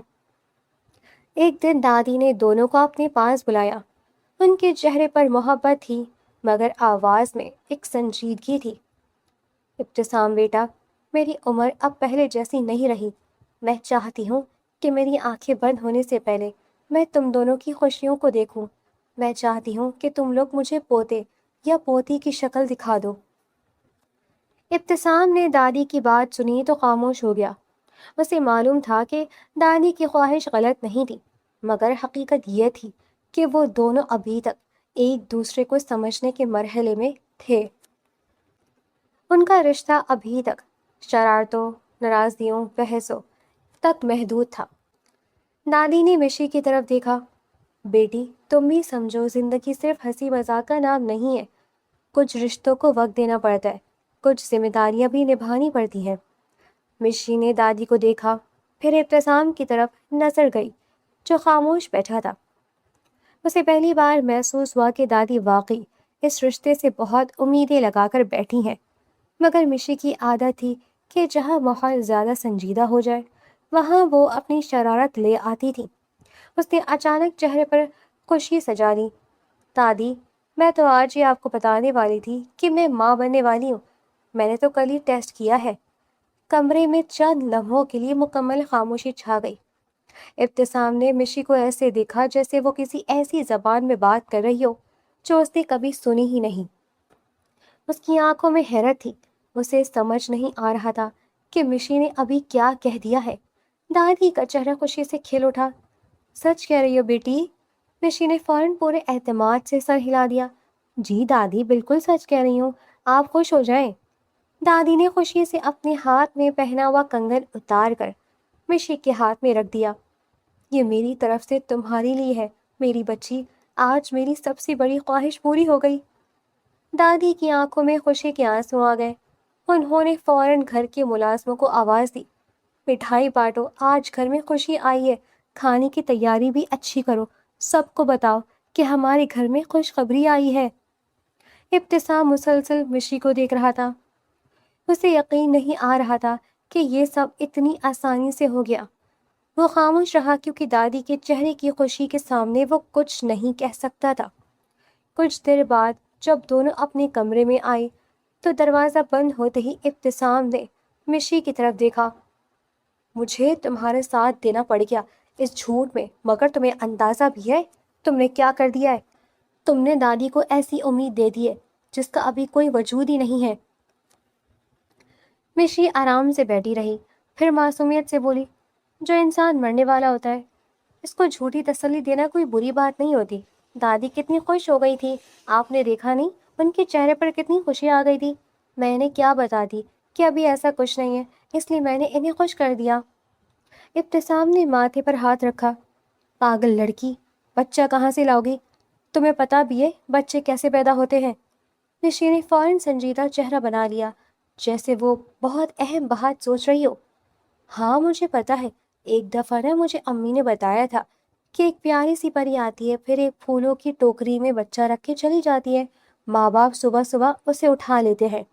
ایک دن دادی نے دونوں کو اپنے پاس بلایا۔ ان کے چہرے پر محبت تھی، مگر آواز میں ایک سنجیدگی تھی۔ ابتسام بیٹا، میری عمر اب پہلے جیسی نہیں رہی۔ میں چاہتی ہوں کہ میری آنکھیں بند ہونے سے پہلے میں تم دونوں کی خوشیوں کو دیکھوں۔ میں چاہتی ہوں کہ تم لوگ مجھے پوتے یا پوتی کی شکل دکھا دو۔ ابتسام نے دادی کی بات سنی تو خاموش ہو گیا۔ اسے معلوم تھا کہ دادی کی خواہش غلط نہیں تھی، مگر حقیقت یہ تھی کہ وہ دونوں ابھی تک ایک دوسرے کو سمجھنے کے مرحلے میں تھے۔ ان کا رشتہ ابھی تک شرارتوں، ناراضگیوں، بحثوں تک محدود تھا۔ دادی نے مشی کی طرف دیکھا، بیٹی تم بھی سمجھو، زندگی صرف ہنسی مذاق کا نام نہیں ہے۔ کچھ رشتوں کو وقت دینا پڑتا ہے، کچھ ذمہ داریاں بھی نبھانی پڑتی ہیں۔ مشی نے دادی کو دیکھا، پھر ابتسام کی طرف نظر گئی جو خاموش بیٹھا تھا۔ اسے پہلی بار محسوس ہوا کہ دادی واقعی اس رشتے سے بہت امیدیں لگا کر بیٹھی ہیں، مگر مشی کی عادت تھی کہ جہاں ماحول زیادہ سنجیدہ ہو جائے وہاں وہ اپنی شرارت لے آتی تھی۔ اس نے اچانک چہرے پر خوشی سجا لی، دادی میں تو آج ہی آپ کو بتانے والی تھی کہ میں ماں بننے والی ہوں، میں نے تو کل ہی ٹیسٹ کیا ہے۔ کمرے میں چند لمحوں کے لیے مکمل خاموشی چھا گئی۔ ابتسام نے مشی کو ایسے دیکھا جیسے وہ کسی ایسی زبان میں بات کر رہی ہو جو اس نے کبھی سنی ہی نہیں۔ اس کی آنکھوں میں حیرت تھی، اسے سمجھ نہیں آ رہا تھا کہ مشی نے ابھی کیا کہہ دیا ہے۔ دادی کا چہرہ خوشی سے کھل اٹھا۔ سچ کہہ رہی ہو بیٹی؟ مشی نے فوراً پورے اعتماد سے سر ہلا دیا۔ جی دادی، بالکل سچ کہہ رہی ہوں، آپ خوش ہو جائیں۔ دادی نے خوشی سے اپنے ہاتھ میں پہنا ہوا کنگن اتار کر مشی کے ہاتھ میں رکھ دیا۔ یہ میری طرف سے تمہاری لیے ہے میری بچی، آج میری سب سے بڑی خواہش پوری ہو گئی۔ دادی کی آنکھوں میں خوشی کے آنسو آ گئے۔ انہوں نے فوراً گھر کے ملازموں کو آواز دی، مٹھائی بانٹو، آج گھر میں خوشی آئی ہے، کھانے کی تیاری بھی اچھی کرو، سب کو بتاؤ کہ ہمارے گھر میں خوشخبری آئی ہے۔ ابتسام مسلسل مشی کو دیکھ رہا تھا۔ اسے یقین نہیں آ رہا تھا کہ یہ سب اتنی آسانی سے ہو گیا۔ وہ خاموش رہا کیونکہ دادی کے چہرے کی خوشی کے سامنے وہ کچھ نہیں کہہ سکتا تھا۔ کچھ دیر بعد جب دونوں اپنے کمرے میں آئے تو دروازہ بند ہوتے ہی ابتسام نے مشی کی طرف دیکھا۔ مجھے تمہارے ساتھ دینا پڑ گیا اس جھوٹ میں، مگر تمہیں اندازہ بھی ہے تم نے کیا کر دیا ہے؟ تم نے دادی کو ایسی امید دے دی ہے جس کا ابھی کوئی وجود ہی نہیں ہے۔ مشی آرام سے بیٹھی رہی، پھر معصومیت سے بولی، جو انسان مرنے والا ہوتا ہے اس کو جھوٹی تسلی دینا کوئی بری بات نہیں ہوتی۔ دادی کتنی خوش ہو گئی تھی، آپ نے دیکھا نہیں؟ ان کے چہرے پر کتنی خوشی آ گئی تھی۔ میں نے کیا بتا دی کہ ابھی ایسا کچھ نہیں ہے، اس لیے میں نے انہیں خوش کر دیا۔ ابتسام نے ماتھے پر ہاتھ رکھا۔ پاگل لڑکی، بچہ کہاں سے لاؤ گی؟ تمہیں پتا بھی ہے بچے کیسے پیدا ہوتے ہیں؟ مشی نے فوراً سنجیدہ چہرہ بنا لیا، جیسے وہ بہت اہم بات سوچ رہی ہو۔ ہاں مجھے پتا ہے، ایک دفعہ نا مجھے امی نے بتایا تھا کہ ایک پیاری سی پری آتی ہے، پھر ایک پھولوں کی ٹوکری میں بچہ رکھ کے چلی جاتی ہے، ماں باپ صبح صبح اسے اٹھا لیتے ہیں۔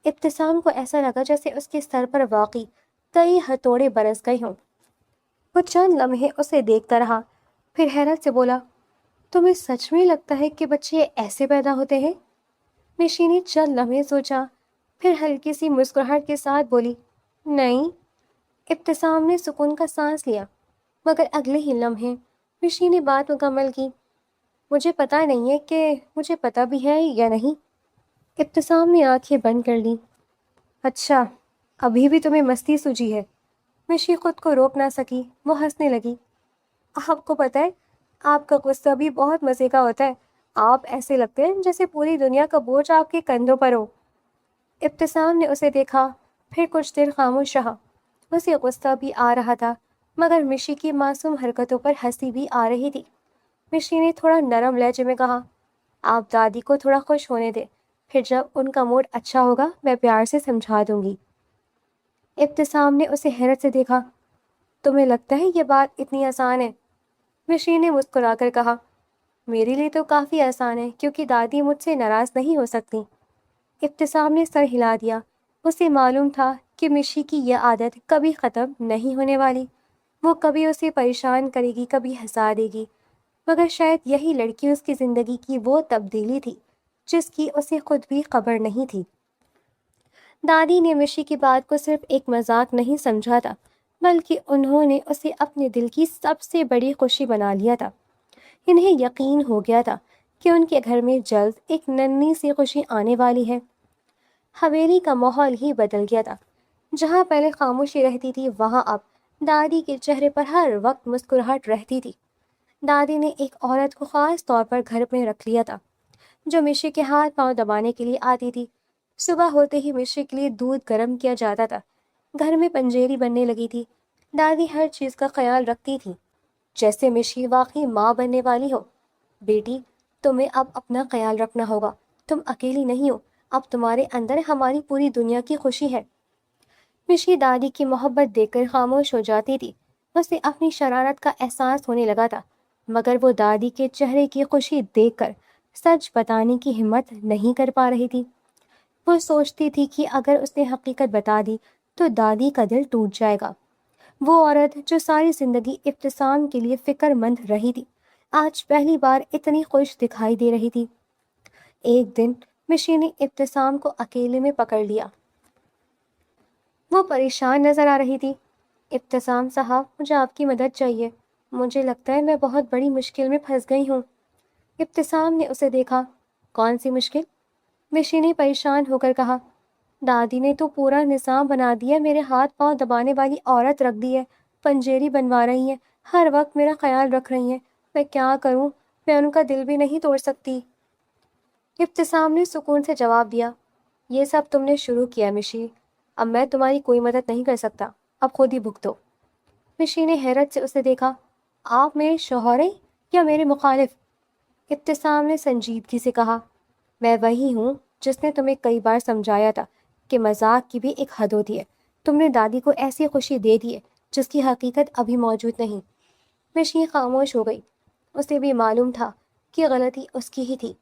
ابتسام کو ایسا لگا جیسے اس کے سر پر واقعی کئی ہتھوڑے برس گئے ہوں۔ وہ چند لمحے اسے دیکھتا رہا، پھر حیرت سے بولا، تمہیں سچ میں لگتا ہے کہ بچے ایسے پیدا ہوتے ہیں؟ مشی نے چند لمحے سوچا، پھر ہلکی سی مسکراہٹ کے ساتھ بولی، نہیں۔ ابتسام نے سکون کا سانس لیا، مگر اگلے ہی لمحے مشی نے بات مکمل کی، مجھے پتہ نہیں ہے کہ مجھے پتہ بھی ہے یا نہیں۔ ابتسام نے آنکھیں بند کر لی۔ اچھا، ابھی بھی تمہیں مستی سوجی ہے؟ مشی خود کو روک نہ سکی، وہ ہنسنے لگی۔ آپ کو پتہ ہے آپ کا غصہ بھی بہت مزے کا ہوتا ہے، آپ ایسے لگتے ہیں جیسے پوری دنیا کا بوجھ آپ کے کندھوں پر ہو۔ ابتسام نے اسے دیکھا، پھر کچھ دیر خاموش رہا۔ اسے غصہ بھی آ رہا تھا، مگر مشی کی معصوم حرکتوں پر ہنسی بھی آ رہی تھی۔ مشی نے تھوڑا نرم لہجے میں کہا، آپ دادی کو تھوڑا خوش ہونے دیں، پھر جب ان کا موڈ اچھا ہوگا میں پیار سے سمجھا دوں گی۔ ابتسام نے اسے حیرت سے دیکھا، تمہیں لگتا ہے یہ بات اتنی آسان ہے؟ مشی نے مسکرا کر کہا، میرے لیے تو کافی آسان ہے کیونکہ دادی مجھ سے ناراض نہیں ہو سکتی۔ ابتسام نے سر ہلا دیا، اسے معلوم تھا کہ مشی کی یہ عادت کبھی ختم نہیں ہونے والی، وہ کبھی اسے پریشان کرے گی، کبھی ہنسا دے گی، مگر شاید یہی لڑکی اس کی زندگی کی وہ تبدیلی تھی جس کی اسے خود بھی خبر نہیں تھی۔ دادی نے مشی کی بات کو صرف ایک مذاق نہیں سمجھا تھا، بلکہ انہوں نے اسے اپنے دل کی سب سے بڑی خوشی بنا لیا تھا۔ انہیں یقین ہو گیا تھا کہ ان کے گھر میں جلد ایک ننھی سی خوشی آنے والی ہے۔ حویلی کا ماحول ہی بدل گیا تھا، جہاں پہلے خاموشی رہتی تھی وہاں اب دادی کے چہرے پر ہر وقت مسکراہٹ رہتی تھی۔ دادی نے ایک عورت کو خاص طور پر گھر میں رکھ لیا تھا، جو مشی کے ہاتھ پاؤں دبانے کے لیے آتی تھی۔ صبح ہوتے ہی مشی کے لیے دودھ گرم کیا جاتا تھا، گھر میں پنجیری بننے لگی تھی۔ دادی ہر چیز کا خیال رکھتی تھی، جیسے مشی واقعی ماں بننے والی ہو۔ بیٹی، تمہیں اب اپنا خیال رکھنا ہوگا، تم اکیلی نہیں ہو، اب تمہارے اندر ہماری پوری دنیا کی خوشی ہے۔ مشی دادی کی محبت دیکھ کر خاموش ہو جاتی تھی، اسے اپنی شرارت کا احساس ہونے لگا تھا، مگر وہ دادی کے چہرے کی خوشی دیکھ کر سچ بتانے کی ہمت نہیں کر پا رہی تھی۔ وہ سوچتی تھی کہ اگر اس نے حقیقت بتا دی تو دادی کا دل ٹوٹ جائے گا۔ وہ عورت جو ساری زندگی ابتسام کے لیے فکر مند رہی تھی، آج پہلی بار اتنی خوش دکھائی دے رہی تھی۔ ایک دن مشی نے ابتسام کو اکیلے میں پکڑ لیا۔ وہ پریشان نظر آ رہی تھی۔ ابتسام صاحب، مجھے آپ کی مدد چاہیے، مجھے لگتا ہے میں بہت بڑی مشکل میں پھنس گئی ہوں۔ ابتسام نے اسے دیکھا، کون سی مشکل؟ مشی نے پریشان ہو کر کہا، دادی نے تو پورا نظام بنا دیا، میرے ہاتھ پاؤں دبانے والی عورت رکھ دی ہے، پنجیری بنوا رہی ہیں، ہر وقت میرا خیال رکھ رہی ہیں، میں کیا کروں؟ میں ان کا دل بھی نہیں توڑ سکتی۔ ابتسام نے سکون سے جواب دیا، یہ سب تم نے شروع کیا مشی، اب میں تمہاری کوئی مدد نہیں کر سکتا، اب خود ہی بھگتو۔ مشی نے حیرت سے اسے دیکھا، آپ میرے شوہر ہیں یا میرے مخالف؟ ابتسام نے سنجیدگی سے کہا، میں وہی ہوں جس نے تمہیں کئی بار سمجھایا تھا کہ مذاق کی بھی ایک حد ہوتی ہے۔ تم نے دادی کو ایسی خوشی دے دی ہے جس کی حقیقت ابھی موجود نہیں۔ مشی خاموش ہو گئی، اسے بھی معلوم تھا کہ غلطی اس کی ہی تھی،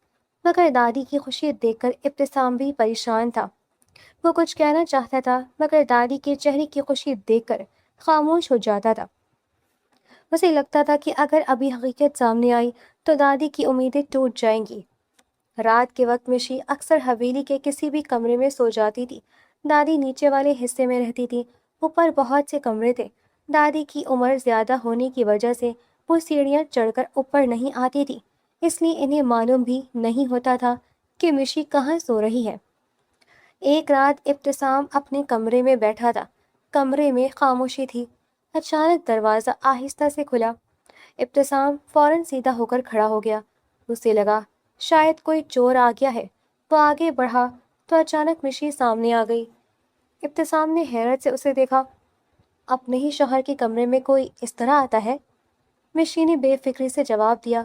مگر دادی کی خوشی دیکھ کر ابتسام بھی پریشان تھا۔ وہ کچھ کہنا چاہتا تھا مگر دادی کے چہرے کی خوشی دیکھ کر خاموش ہو جاتا تھا۔ اسے لگتا تھا کہ اگر ابھی حقیقت سامنے آئی تو دادی کی امیدیں ٹوٹ جائیں گی۔ رات کے وقت مشی اکثر حویلی کے کسی بھی کمرے میں سو جاتی تھی۔ دادی نیچے والے حصے میں رہتی تھی، اوپر بہت سے کمرے تھے۔ دادی کی عمر زیادہ ہونے کی وجہ سے وہ سیڑھیاں چڑھ کر اوپر نہیں آتی تھی، اس لیے انہیں معلوم بھی نہیں ہوتا تھا کہ مشی کہاں سو رہی ہے۔ ایک رات ابتسام اپنے کمرے میں بیٹھا تھا، کمرے میں خاموشی تھی۔ اچانک دروازہ آہستہ سے کھلا۔ ابتسام فوراً سیدھا ہو کر کھڑا ہو گیا۔ اسے لگا شاید کوئی چور آ گیا ہے۔ وہ آگے بڑھا تو اچانک مشی سامنے آ گئی۔ ابتسام نے حیرت سے اسے دیکھا۔ اپنے ہی شوہر کے کمرے میں کوئی اس طرح آتا ہے؟ مشی نے بے فکری سے جواب دیا،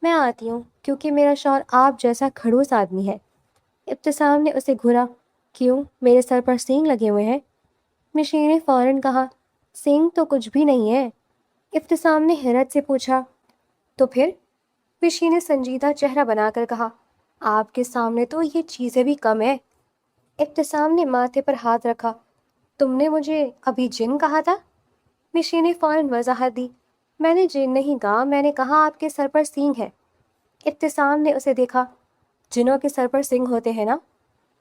میں آتی ہوں کیونکہ میرا شوہر آپ جیسا کھڑوس آدمی ہے۔ ابتسام نے اسے گھورا، کیوں، میرے سر پر سینگ لگے ہوئے ہیں؟ مشی نے فوراً کہا، سینگ تو کچھ بھی نہیں ہے۔ ابتسام نے حیرت سے پوچھا، تو پھر؟ مشی نے سنجیدہ چہرہ بنا کر کہا، آپ کے سامنے تو یہ چیزیں بھی کم ہیں۔ ابتسام نے ماتھے پر ہاتھ رکھا، تم نے مجھے ابھی جن کہا تھا؟ مشی نے فوراً وضاحت دی، میں نے جن نہیں کہا، میں نے کہا آپ کے سر پر سینگ ہے۔ ابتسام نے اسے دیکھا، جنوں کے سر پر سینگ ہوتے ہیں نا؟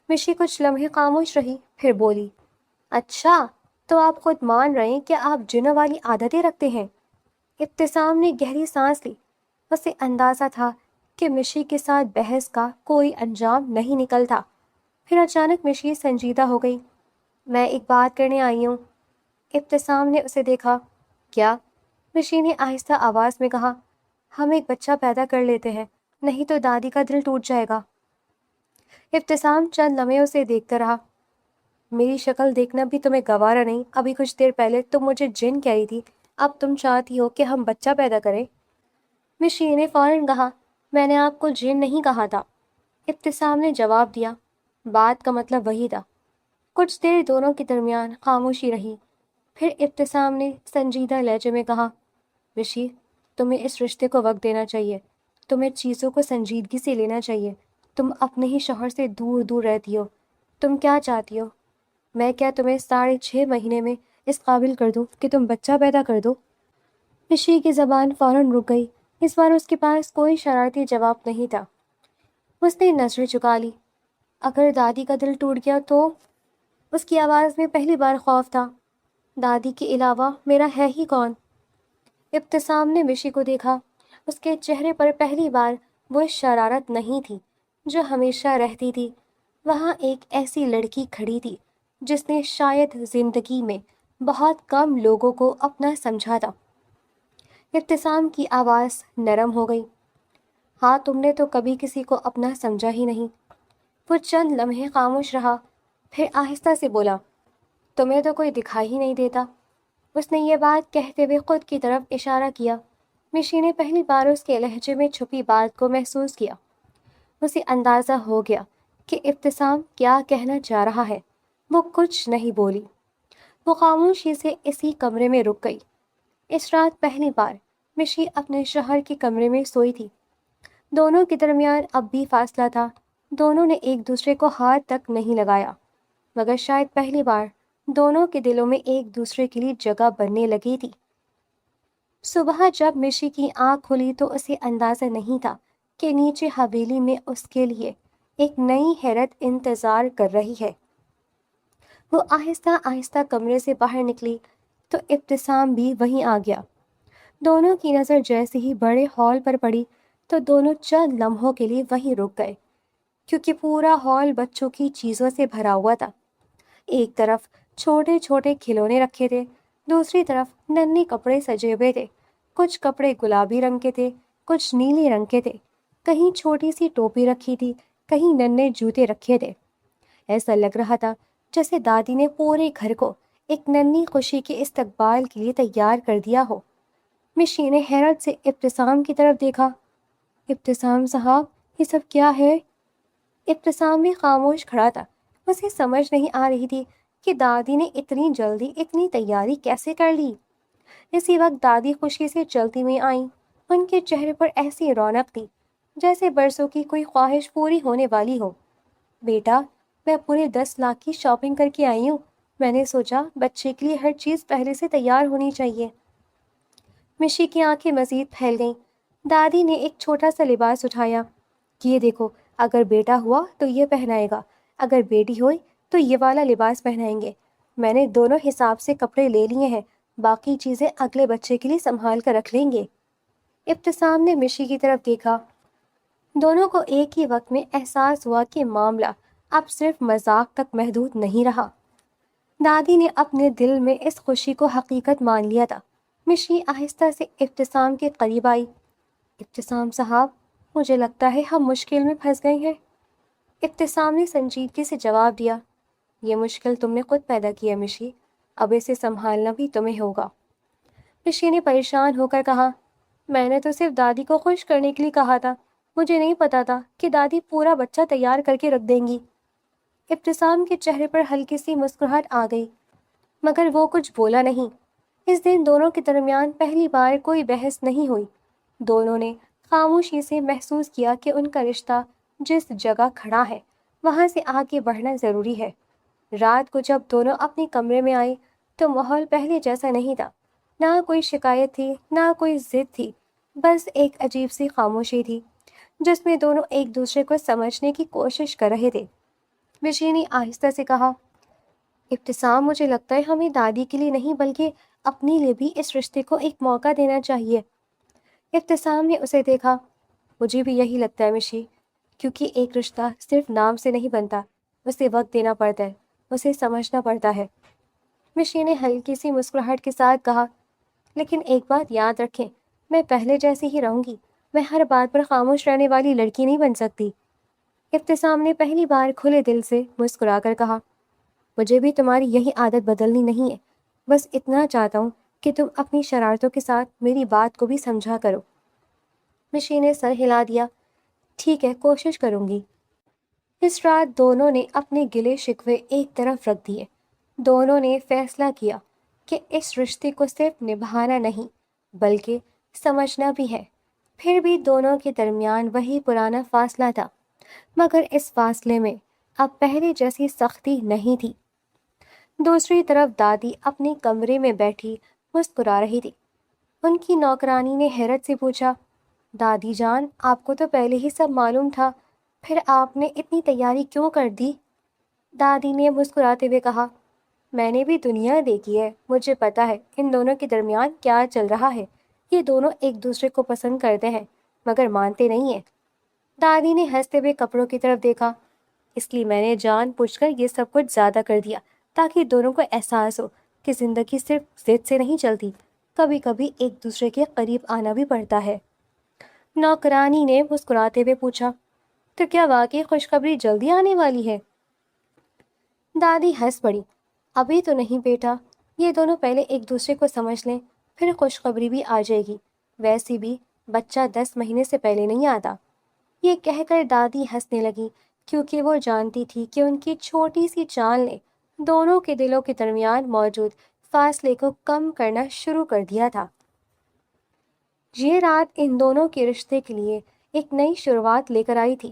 مشی کچھ لمحے خاموش رہی، پھر بولی، اچھا تو آپ خود مان رہے ہیں کہ آپ جنوں والی عادتیں رکھتے ہیں؟ ابتسام نے گہری سانس لی۔ اسے اندازہ تھا کہ مشی کے ساتھ بحث کا کوئی انجام نہیں نکلتا۔ پھر اچانک مشی سنجیدہ ہو گئی، میں ایک بات کرنے آئی ہوں۔ ابتسام نے اسے دیکھا، کیا؟ مشی نے آہستہ آواز میں کہا، ہم ایک بچہ پیدا کر لیتے ہیں، نہیں تو دادی کا دل ٹوٹ جائے گا۔ ابتسام چند لمحے اسے دیکھتا رہا، میری شکل دیکھنا بھی تمہیں گوارا نہیں؟ ابھی کچھ دیر پہلے تم مجھے جن کہہ رہی تھی، اب تم چاہتی ہو کہ ہم بچہ پیدا کریں؟ مشی نے فوراً کہا، میں نے آپ کو جن نہیں کہا تھا۔ ابتسام نے جواب دیا، بات کا مطلب وہی تھا۔ کچھ دیر دونوں کے درمیان خاموشی رہی، پھر ابتسام نے سنجیدہ لہجے میں کہا، مشی، تمہیں اس رشتے کو وقت دینا چاہیے، تمہیں چیزوں کو سنجیدگی سے لینا چاہیے۔ تم اپنے ہی شوہر سے دور دور رہتی ہو، تم کیا چاہتی ہو؟ میں کیا تمہیں 6.5 مہینے میں اس قابل کر دوں کہ تم بچہ پیدا کر دو؟ مشی کی زبان فوراً رک گئی، اس بار اس کے پاس کوئی شرارتی جواب نہیں تھا۔ اس نے نظریں چکا لی، اگر دادی کا دل ٹوٹ گیا تو؟ اس کی آواز میں پہلی بار خوف تھا۔ دادی کے علاوہ میرا ہے ہی کون؟ ابتسام نے مشی کو دیکھا، اس کے چہرے پر پہلی بار وہ شرارت نہیں تھی جو ہمیشہ رہتی تھی۔ وہاں ایک ایسی لڑکی کھڑی تھی جس نے شاید زندگی میں بہت کم لوگوں کو اپنا سمجھا تھا۔ ابتسام کی آواز نرم ہو گئی، ہاں تم نے تو کبھی کسی کو اپنا سمجھا ہی نہیں۔ وہ چند لمحے خاموش رہا، پھر آہستہ سے بولا، تمہیں تو کوئی دکھائی ہی نہیں دیتا۔ اس نے یہ بات کہتے ہوئے خود کی طرف اشارہ کیا۔ مشی نے پہلی بار اس کے لہجے میں چھپی بات کو محسوس کیا۔ اسے اندازہ ہو گیا کہ ابتسام کیا کہنا چاہ رہا ہے۔ وہ کچھ نہیں بولی، وہ خاموشی سے اسی کمرے میں رک گئی۔ اس رات پہلی بار مشی اپنے شوہر کے کمرے میں سوئی تھی۔ دونوں کے درمیان اب بھی فاصلہ تھا، دونوں نے ایک دوسرے کو ہاتھ تک نہیں لگایا، مگر شاید پہلی بار دونوں کے دلوں میں ایک دوسرے کے لیے جگہ بننے لگی تھی۔ صبح جب مشی کی آنکھ کھلی تو اسے اندازہ نہیں تھا کہ نیچے حویلی میں اس کے لیے ایک نئی حیرت انتظار کر رہی ہے۔ وہ آہستہ آہستہ کمرے سے باہر نکلی تو ابتسام بھی وہیں آ گیا۔ دونوں کی نظر جیسے ہی بڑے ہال پر پڑی تو دونوں چند لمحوں کے لیے وہیں رک گئے، کیونکہ پورا ہال بچوں کی چیزوں سے بھرا ہوا تھا۔ ایک طرف چھوٹے چھوٹے کھلونے رکھے تھے، دوسری طرف ننھے کپڑے سجے ہوئے تھے۔ کچھ کپڑے گلابی رنگ کے تھے، کچھ نیلے رنگ کے تھے، کہیں چھوٹی سی ٹوپی رکھی تھی، کہیں ننھے جوتے رکھے تھے۔ ایسا لگ رہا تھا جیسے دادی نے پورے گھر کو ایک ننھی خوشی کے استقبال کے لیے تیار کر دیا ہو۔ مشی نے حیرت سے ابتسام کی طرف دیکھا، ابتسام صاحب، یہ سب کیا ہے؟ ابتسام بھی خاموش کھڑا تھا۔ اسے سمجھ نہیں آ رہی تھی کہ دادی نے اتنی جلدی اتنی تیاری کیسے کر لی۔ اسی وقت دادی خوشی سے چلتی ہوئی آئیں۔ ان کے چہرے پر ایسی رونق تھی جیسے برسوں کی کوئی خواہش پوری ہونے والی ہو۔ بیٹا، میں پورے 10 لاکھ کی شاپنگ کر کے آئی ہوں. میں نے سوچا بچے کے لیے ہر چیز پہلے سے تیار ہونی چاہیے. مشی کی آنکھیں مزید پھیل گئیں. دادی نے ایک چھوٹا سا لباس اٹھایا. یہ دیکھو، اگر بیٹا ہوا تو یہ پہنائے گا، اگر بیٹی ہوئی تو یہ والا لباس پہنائیں گے. میں نے دونوں حساب سے کپڑے لے لیے ہیں، باقی چیزیں اگلے بچے کے لیے سنبھال کر رکھ لیں گے. ابتسام نے مشی کی طرف دیکھا. دونوں کو ایک ہی وقت میں احساس ہوا کہ معاملہ اب صرف مذاق تک محدود نہیں رہا. دادی نے اپنے دل میں اس خوشی کو حقیقت مان لیا تھا. مشی آہستہ سے ابتسام کے قریب آئی. ابتسام صاحب، مجھے لگتا ہے ہم مشکل میں پھنس گئے ہیں. ابتسام نے سنجیدگی سے جواب دیا. یہ مشکل تم نے خود پیدا کی ہے مشی، اب اسے سنبھالنا بھی تمہیں ہوگا. مشی نے پریشان ہو کر کہا، میں نے تو صرف دادی کو خوش کرنے کے لیے کہا تھا، مجھے نہیں پتا تھا کہ دادی پورا بچہ تیار کر کے رکھ دیں گی. ابتسام کے چہرے پر ہلکی سی مسکراہٹ آ گئی، مگر وہ کچھ بولا نہیں. اس دن دونوں کے درمیان پہلی بار کوئی بحث نہیں ہوئی. دونوں نے خاموشی سے محسوس کیا کہ ان کا رشتہ جس جگہ کھڑا ہے وہاں سے آگے بڑھنا ضروری ہے. رات کو جب دونوں اپنے کمرے میں آئے تو ماحول پہلے جیسا نہیں تھا. نہ کوئی شکایت تھی، نہ کوئی ضد تھی، بس ایک عجیب سی خاموشی تھی جس میں دونوں ایک دوسرے کو سمجھنے کی کوشش کر رہے تھے. مشی نے آہستہ سے کہا، ابتسام، مجھے لگتا ہے ہمیں دادی کے لیے نہیں بلکہ اپنے لیے بھی اس رشتے کو ایک موقع دینا چاہیے. ابتسام نے اسے دیکھا. مجھے بھی یہی لگتا ہے مشی، کیونکہ ایک رشتہ صرف نام سے نہیں بنتا، اسے وقت دینا پڑتا ہے، اسے سمجھنا پڑتا ہے. مشی نے ہلکی سی مسکراہٹ کے ساتھ کہا، لیکن ایک بات یاد رکھیں، میں پہلے جیسی ہی رہوں گی، میں ہر بات پر خاموش رہنے والی لڑکی نہیں بن سکتی. ابتسام نے پہلی بار کھلے دل سے مسکرا کر کہا، مجھے بھی تمہاری یہی عادت بدلنی نہیں ہے، بس اتنا چاہتا ہوں کہ تم اپنی شرارتوں کے ساتھ میری بات کو بھی سمجھا کرو. مشی نے سر ہلا دیا. ٹھیک ہے، کوشش کروں گی. اس رات دونوں نے اپنے گلے شکوے ایک طرف رکھ دیے. دونوں نے فیصلہ کیا کہ اس رشتے کو صرف نبھانا نہیں بلکہ سمجھنا بھی ہے. پھر بھی دونوں کے درمیان وہی پرانا فاصلہ تھا، مگر اس فاصلے میں اب پہلے جیسی سختی نہیں تھی. دوسری طرف دادی اپنے کمرے میں بیٹھی مسکرا رہی تھی. ان کی نوکرانی نے حیرت سے پوچھا، دادی جان، آپ کو تو پہلے ہی سب معلوم تھا، پھر آپ نے اتنی تیاری کیوں کر دی؟ دادی نے مسکراتے ہوئے کہا، میں نے بھی دنیا دیکھی ہے، مجھے پتا ہے ان دونوں کے درمیان کیا چل رہا ہے. یہ دونوں ایک دوسرے کو پسند کرتے ہیں مگر مانتے نہیں ہیں. دادی نے ہنستے ہوئے کپڑوں کی طرف دیکھا. اس لیے میں نے جان بوجھ کر یہ سب کچھ زیادہ کر دیا تاکہ دونوں کو احساس ہو کہ زندگی صرف ضد سے نہیں چلتی، کبھی کبھی ایک دوسرے کے قریب آنا بھی پڑتا ہے. نوکرانی نے مسکراتے ہوئے پوچھا، تو کیا واقعی خوشخبری جلدی آنے والی ہے؟ دادی ہنس پڑی. ابھی تو نہیں بیٹا، یہ دونوں پہلے ایک دوسرے کو سمجھ لیں، پھر خوشخبری بھی آ جائے گی. ویسے بھی بچہ 10 مہینے سے پہلے نہیں آتا. یہ کہہ کر دادی ہنسنے لگی کیونکہ وہ جانتی تھی کہ ان کی چھوٹی سی چال نے دونوں کے دلوں کے درمیان موجود فاصلے کو کم کرنا شروع کر دیا تھا. یہ رات ان دونوں کے رشتے کے لیے ایک نئی شروعات لے کر آئی تھی.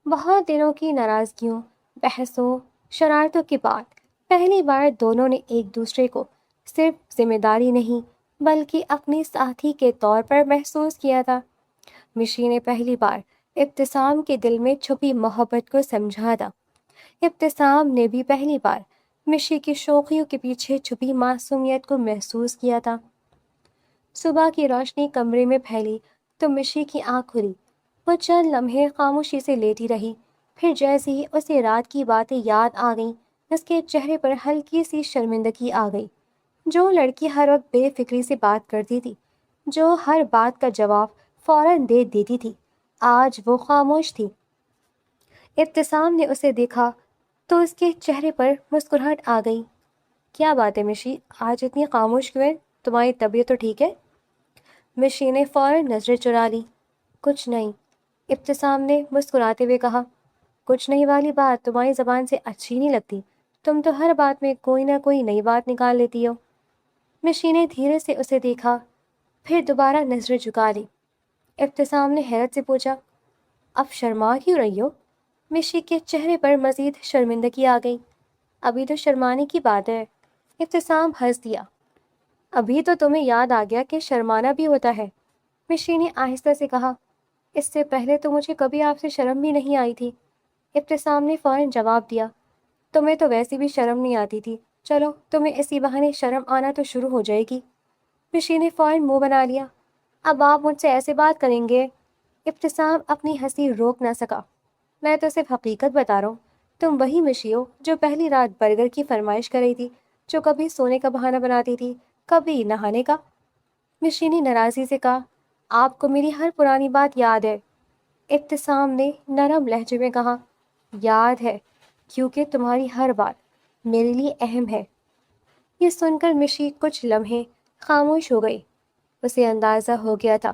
بہت دنوں کی ناراضگیوں، بحثوں، شرارتوں کے بعد پہلی بار دونوں نے ایک دوسرے کو صرف ذمہ داری نہیں بلکہ اپنے ساتھی کے طور پر محسوس کیا تھا. مشی نے پہلی بار ابتسام کے دل میں چھپی محبت کو سمجھا تھا. ابتسام نے بھی پہلی بار مشی کی شوخیوں کے پیچھے چھپی معصومیت کو محسوس کیا تھا. صبح کی روشنی کمرے میں پھیلی تو مشی کی آنکھ کھلی. وہ چند لمحے خاموشی سے لیٹی رہی. پھر جیسے ہی اسے رات کی باتیں یاد آ گئیں، اس کے چہرے پر ہلکی سی شرمندگی آ گئی. جو لڑکی ہر وقت بے فکری سے بات کرتی تھی، جو ہر بات کا جواب فوراً دے دیتی تھی، آج وہ خاموش تھی. ابتسام نے اسے دیکھا تو اس کے چہرے پر مسکراہٹ آ گئی. کیا بات ہے مشی، آج اتنی خاموش کیوں ہے؟ تمہاری طبیعت تو ٹھیک ہے؟ مشی نے فوراً نظریں چرا لی. کچھ نہیں، ابتسام نے مسکراتے ہوئے کہا. کچھ نہیں والی بات تمہاری زبان سے اچھی نہیں لگتی، تم تو ہر بات میں کوئی نہ کوئی نئی بات نکال لیتی ہو. مشی نے دھیرے سے اسے دیکھا، پھر دوبارہ نظریں جھکا لی. ابتسام نے حیرت سے پوچھا، اب شرما کیوں رہی ہو؟ مشی کے چہرے پر مزید شرمندگی آ گئی۔ ابھی تو شرمانے کی بات ہے۔ ابتسام ہنس دیا۔ ابھی تو تمہیں یاد آ گیا کہ شرمانا بھی ہوتا ہے، مشی نے آہستہ سے کہا۔ اس سے پہلے تو مجھے کبھی آپ سے شرم بھی نہیں آئی تھی۔ ابتسام نے فوراً جواب دیا۔ تمہیں تو ویسی بھی شرم نہیں آتی تھی، چلو تمہیں اسی بہانے شرم آنا تو شروع ہو جائے گی۔ مشی نے فوراً منہ بنا لیا۔ اب آپ مجھ سے ایسے بات کریں گے؟ ابتسام اپنی ہنسی روک نہ سکا۔ میں تو صرف حقیقت بتا رہا ہوں۔ تم وہی مشی ہو جو پہلی رات برگر کی فرمائش کر رہی تھی، جو کبھی سونے کا بہانہ بناتی تھی، کبھی نہانے کا۔ مشی نے ناراضی سے کہا، آپ کو میری ہر پرانی بات یاد ہے؟ ابتسام نے نرم لہجے میں کہا، یاد ہے، کیونکہ تمہاری ہر بات میرے لیے اہم ہے۔ یہ سن کر مشی کچھ لمحے خاموش ہو گئی۔ اسے اندازہ ہو گیا تھا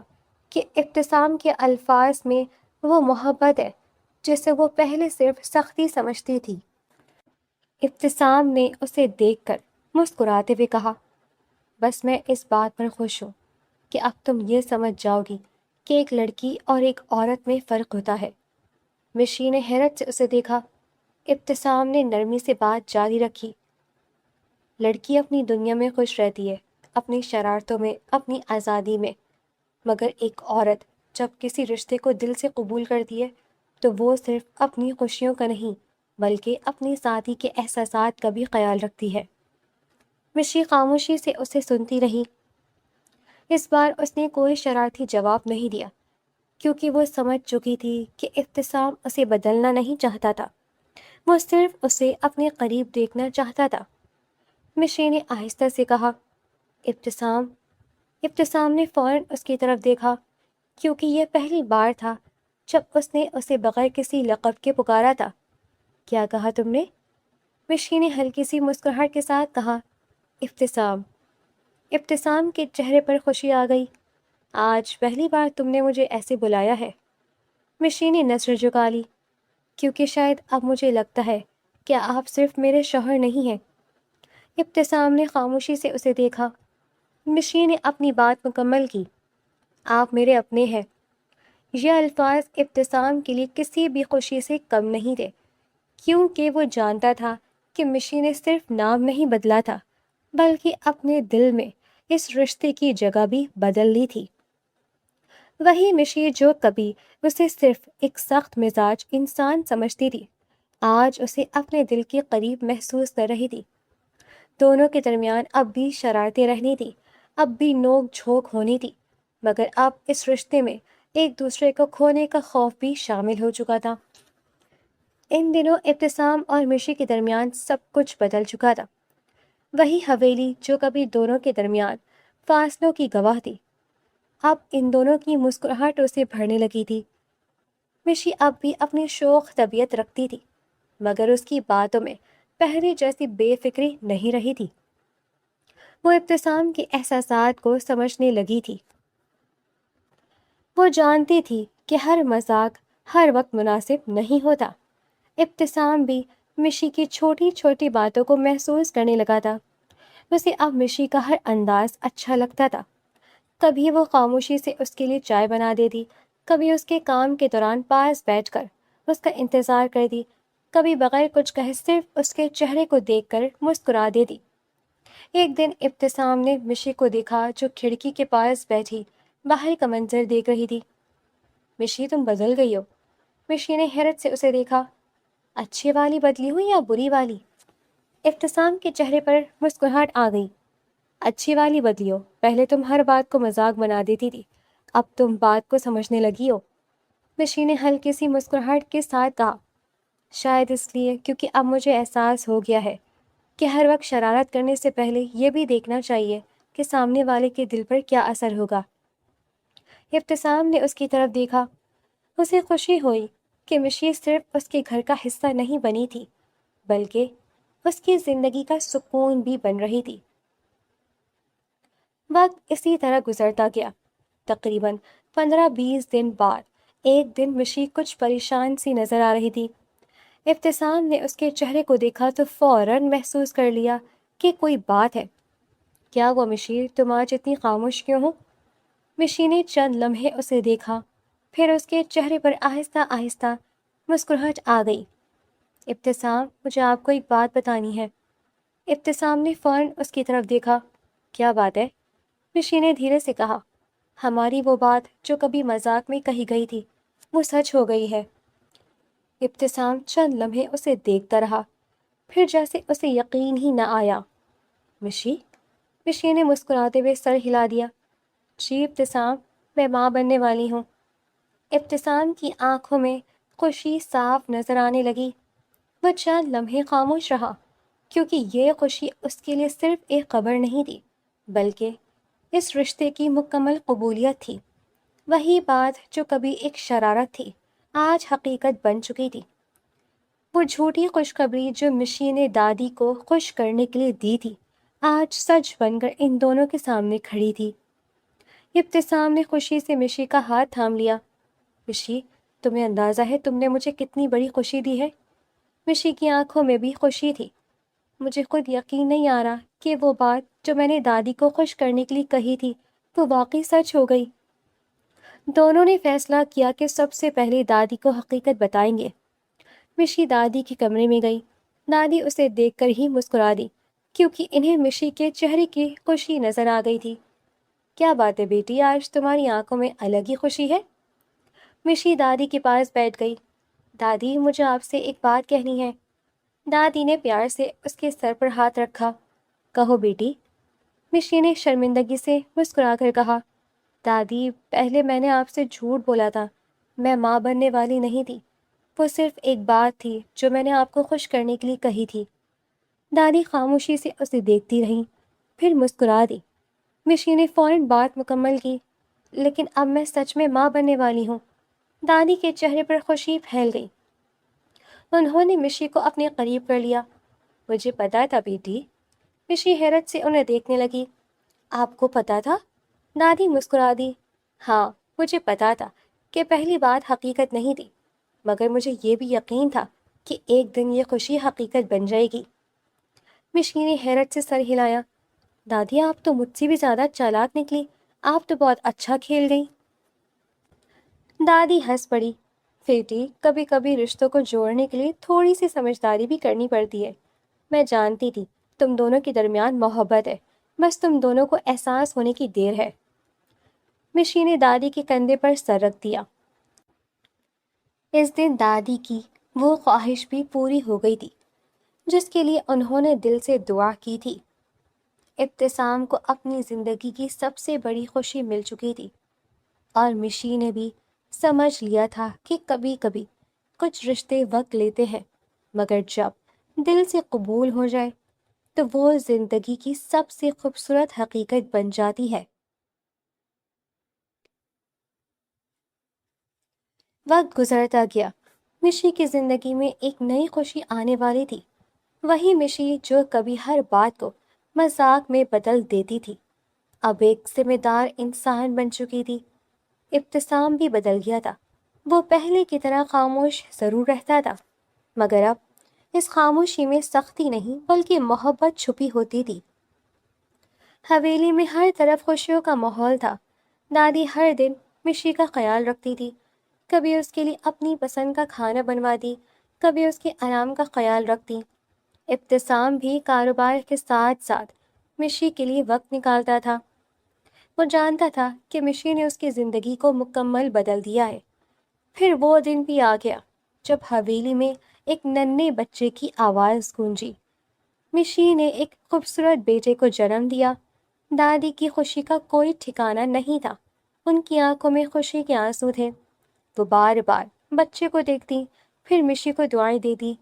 کہ ابتسام کے الفاظ میں وہ محبت ہے جسے وہ پہلے صرف سختی سمجھتی تھی۔ ابتسام نے اسے دیکھ کر مسکراتے ہوئے کہا، بس میں اس بات پر خوش ہوں کہ اب تم یہ سمجھ جاؤ گی کہ ایک لڑکی اور ایک عورت میں فرق ہوتا ہے۔ مشی نے حیرت سے اسے دیکھا۔ ابتسام نے نرمی سے بات جاری رکھی، لڑکی اپنی دنیا میں خوش رہتی ہے، اپنی شرارتوں میں، اپنی آزادی میں، مگر ایک عورت جب کسی رشتے کو دل سے قبول کرتی ہے تو وہ صرف اپنی خوشیوں کا نہیں بلکہ اپنی ساتھی کے احساسات کا بھی خیال رکھتی ہے۔ مشی خاموشی سے اسے سنتی رہی۔ اس بار اس نے کوئی شرارتی جواب نہیں دیا، کیونکہ وہ سمجھ چکی تھی کہ ابتسام اسے بدلنا نہیں چاہتا تھا، وہ صرف اسے اپنے قریب دیکھنا چاہتا تھا۔ مشی نے آہستہ سے کہا، ابتسام۔ ابتسام نے فوراً اس کی طرف دیکھا، کیونکہ یہ پہلی بار تھا جب اس نے اسے بغیر کسی لقب کے پکارا تھا۔ کیا کہا تم نے؟ مشی نے ہلکی سی مسکراہٹ کے ساتھ کہا، ابتسام۔ ابتسام کے چہرے پر خوشی آ گئی۔ آج پہلی بار تم نے مجھے ایسے بلایا ہے۔ مشی نے نظر جھکا لی، کیونکہ شاید اب مجھے لگتا ہے کہ آپ صرف میرے شوہر نہیں ہیں۔ ابتسام نے خاموشی سے اسے دیکھا۔ مشی نے اپنی بات مکمل کی، آپ میرے اپنے ہیں۔ یہ الفاظ ابتسام کے لیے کسی بھی خوشی سے کم نہیں تھے، کیونکہ وہ جانتا تھا کہ مشی نے صرف نام نہیں بدلا تھا بلکہ اپنے دل میں اس رشتے کی جگہ بھی بدل لی تھی۔ وہی مشی جو کبھی اسے صرف ایک سخت مزاج انسان سمجھتی تھی، آج اسے اپنے دل کے قریب محسوس کر رہی تھی۔ دونوں کے درمیان اب بھی شرارتیں رہنی تھی، اب بھی نوک جھونک ہونی تھی، مگر اب اس رشتے میں ایک دوسرے کو کھونے کا خوف بھی شامل ہو چکا تھا۔ ان دنوں ابتسام اور مشی کے درمیان سب کچھ بدل چکا تھا۔ وہی حویلی جو کبھی دونوں کے درمیان فاصلوں کی گواہ تھی، اب ان دونوں کی مسکراہٹوں سے بھرنے لگی تھی۔ مشی اب بھی اپنی شوخ طبیعت رکھتی تھی، مگر اس کی باتوں میں پہلے جیسی بے فکری نہیں رہی تھی۔ وہ ابتسام کے احساسات کو سمجھنے لگی تھی۔ وہ جانتی تھی کہ ہر مذاق ہر وقت مناسب نہیں ہوتا۔ ابتسام بھی مشی کی چھوٹی چھوٹی باتوں کو محسوس کرنے لگا تھا۔ اسے اب مشی کا ہر انداز اچھا لگتا تھا۔ کبھی وہ خاموشی سے اس کے لیے چائے بنا دیتی، کبھی اس کے کام کے دوران پاس بیٹھ کر اس کا انتظار کرتی، کبھی بغیر کچھ کہے صرف اس کے چہرے کو دیکھ کر مسکرا دیتی۔ ایک دن ابتسام نے مشی کو دیکھا جو کھڑکی کے پاس بیٹھی باہر کا منظر دیکھ رہی تھی۔ مشی، تم بدل گئی ہو۔ مشی نے حیرت سے اسے دیکھا۔ اچھی والی بدلی ہو یا بری والی؟ ابتسام کے چہرے پر مسکراہٹ آ گئی۔ اچھی والی بدلی ہو، پہلے تم ہر بات کو مذاق بنا دیتی تھی، اب تم بات کو سمجھنے لگی ہو۔ مشی نے ہلکی سی مسکراہٹ کے ساتھ کہا، شاید اس لیے کیونکہ اب مجھے احساس ہو گیا ہے کہ ہر وقت شرارت کرنے سے پہلے یہ بھی دیکھنا چاہیے کہ سامنے والے کے دل پر کیا اثر ہوگا۔ ابتسام نے اس کی طرف دیکھا۔ اسے خوشی ہوئی کہ مشی صرف اس کے گھر کا حصہ نہیں بنی تھی بلکہ اس کی زندگی کا سکون بھی بن رہی تھی۔ وقت اسی طرح گزرتا گیا۔ تقریباً 15-20 دن بعد ایک دن مشی کچھ پریشان سی نظر آ رہی تھی۔ ابتسام نے اس کے چہرے کو دیکھا تو فوراً محسوس کر لیا کہ کوئی بات ہے۔ کیا ہوا مشی، تم آج اتنی خاموش کیوں ہو؟ مشی نے چند لمحے اسے دیکھا، پھر اس کے چہرے پر آہستہ آہستہ مسکراہٹ آ گئی۔ ابتسام، مجھے آپ کو ایک بات بتانی ہے۔ ابتسام نے فوراً اس کی طرف دیکھا۔ کیا بات ہے؟ مشی نے دھیرے سے کہا۔ ہماری وہ بات جو کبھی مذاق میں کہی گئی تھی وہ سچ ہو گئی ہے۔ ابتسام چند لمحے اسے دیکھتا رہا، پھر جیسے اسے یقین ہی نہ آیا۔ مشی؟ مشی نے مسکراتے ہوئے سر ہلا دیا۔ جی ابتسام، میں ماں بننے والی ہوں۔ ابتسام کی آنکھوں میں خوشی صاف نظر آنے لگی۔ وہ چند لمحے خاموش رہا، کیونکہ یہ خوشی اس کے لیے صرف ایک خبر نہیں تھی، بلکہ اس رشتے کی مکمل قبولیت تھی۔ وہی بات جو کبھی ایک شرارت تھی، آج حقیقت بن چکی تھی۔ وہ جھوٹی خوشخبری جو مشی نے دادی کو خوش کرنے کے لیے دی تھی، آج سچ بن کر ان دونوں کے سامنے کھڑی تھی۔ ابتسام نے خوشی سے مشی کا ہاتھ تھام لیا۔ مشی، تمہیں اندازہ ہے تم نے مجھے کتنی بڑی خوشی دی ہے؟ مشی کی آنکھوں میں بھی خوشی تھی۔ مجھے خود یقین نہیں آ رہا کہ وہ بات جو میں نے دادی کو خوش کرنے کے لیے کہی تھی وہ واقعی سچ ہو گئی۔ دونوں نے فیصلہ کیا کہ سب سے پہلے دادی کو حقیقت بتائیں گے۔ مشی دادی کے کمرے میں گئی۔ دادی اسے دیکھ کر ہی مسکرا دی، کیونکہ انہیں مشی کے چہرے کی خوشی نظر آ گئی تھی۔ کیا بات ہے بیٹی، آج تمہاری آنکھوں میں الگ ہی خوشی ہے؟ مشی دادی کے پاس بیٹھ گئی۔ دادی، مجھے آپ سے ایک بات کہنی ہے۔ دادی نے پیار سے اس کے سر پر ہاتھ رکھا۔ کہو بیٹی۔ مشی نے شرمندگی سے مسکرا کر کہا، دادی، پہلے میں نے آپ سے جھوٹ بولا تھا، میں ماں بننے والی نہیں تھی، وہ صرف ایک بات تھی جو میں نے آپ کو خوش کرنے کے لیے کہی تھی۔ دادی خاموشی سے اسے دیکھتی رہیں، پھر مسکرا دی۔ مشی نے فوراً بات مکمل کی، لیکن اب میں سچ میں ماں بننے والی ہوں۔ دادی کے چہرے پر خوشی پھیل گئی۔ انہوں نے مشی کو اپنے قریب کر لیا۔ مجھے پتا تھا بیٹی۔ مشی حیرت سے انہیں دیکھنے لگی۔ آپ کو پتا تھا؟ دادی مسکرا دی۔ ہاں، مجھے پتا تھا کہ پہلی بات حقیقت نہیں تھی، مگر مجھے یہ بھی یقین تھا کہ ایک دن یہ خوشی حقیقت بن جائے گی۔ مشی نے حیرت سے سر ہلایا۔ دادی، آپ تو مجھ سے بھی زیادہ چالاک نکلی، آپ تو بہت اچھا کھیل گئی۔ دادی ہنس پڑی۔ بیٹی، کبھی کبھی رشتوں کو جوڑنے کے لیے تھوڑی سی سمجھداری بھی کرنی پڑتی ہے۔ میں جانتی تھی تم دونوں کے درمیان محبت ہے، بس تم دونوں کو احساس ہونے کی دیر ہے۔ مشی نے دادی کے کندھے پر سر رکھ دیا۔ اس دن دادی کی وہ خواہش بھی پوری ہو گئی تھی جس کے لیے انہوں نے دل سے دعا کی تھی۔ ابتسام کو اپنی زندگی کی سب سے بڑی خوشی مل چکی تھی، اور مشی نے بھی سمجھ لیا تھا کہ کبھی کبھی کچھ رشتے وقت لیتے ہیں، مگر جب دل سے قبول ہو جائے تو وہ زندگی کی سب سے خوبصورت حقیقت بن جاتی ہے۔ وقت گزرتا گیا۔ مشی کی زندگی میں ایک نئی خوشی آنے والی تھی۔ وہی مشی جو کبھی ہر بات کو مذاق میں بدل دیتی تھی، اب ایک ذمہ دار انسان بن چکی تھی۔ ابتسام بھی بدل گیا تھا۔ وہ پہلے کی طرح خاموش ضرور رہتا تھا، مگر اب اس خاموشی میں سختی نہیں بلکہ محبت چھپی ہوتی تھی۔ حویلی میں ہر طرف خوشیوں کا ماحول تھا۔ دادی ہر دن مشی کا خیال رکھتی تھی، کبھی اس کے لیے اپنی پسند کا کھانا بنواتی، کبھی اس کے آرام کا خیال رکھتی۔ ابتسام بھی کاروبار کے ساتھ ساتھ مشی کے لیے وقت نکالتا تھا۔ وہ جانتا تھا کہ مشی نے اس کی زندگی کو مکمل بدل دیا ہے۔ پھر وہ دن بھی آ گیا جب حویلی میں ایک ننھے بچے کی آواز گونجی۔ مشی نے ایک خوبصورت بیٹے کو جنم دیا۔ دادی کی خوشی کا کوئی ٹھکانہ نہیں تھا، ان کی آنکھوں میں خوشی کے آنسو تھے۔ وہ بار بار بچے کو دیکھتی، پھر مشی کو دعائیں دیتی۔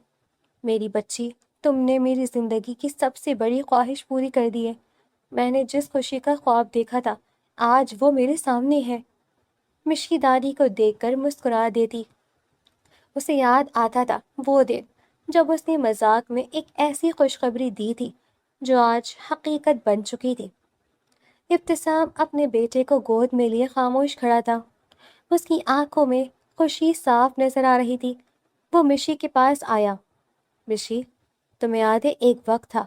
میری بچی، تم نے میری زندگی کی سب سے بڑی خواہش پوری کر دی ہے۔ میں نے جس خوشی کا خواب دیکھا تھا آج وہ میرے سامنے ہے۔ مشی دادی کو دیکھ کر مسکرا دیتی۔ اسے یاد آتا تھا وہ دن جب اس نے مذاق میں ایک ایسی خوشخبری دی تھی جو آج حقیقت بن چکی تھی۔ ابتسام اپنے بیٹے کو گود میں لیے خاموش کھڑا تھا۔ اس کی آنکھوں میں خوشی صاف نظر آ رہی تھی۔ وہ مشی کے پاس آیا۔ مشی، تمہیں یاد ہے ایک وقت تھا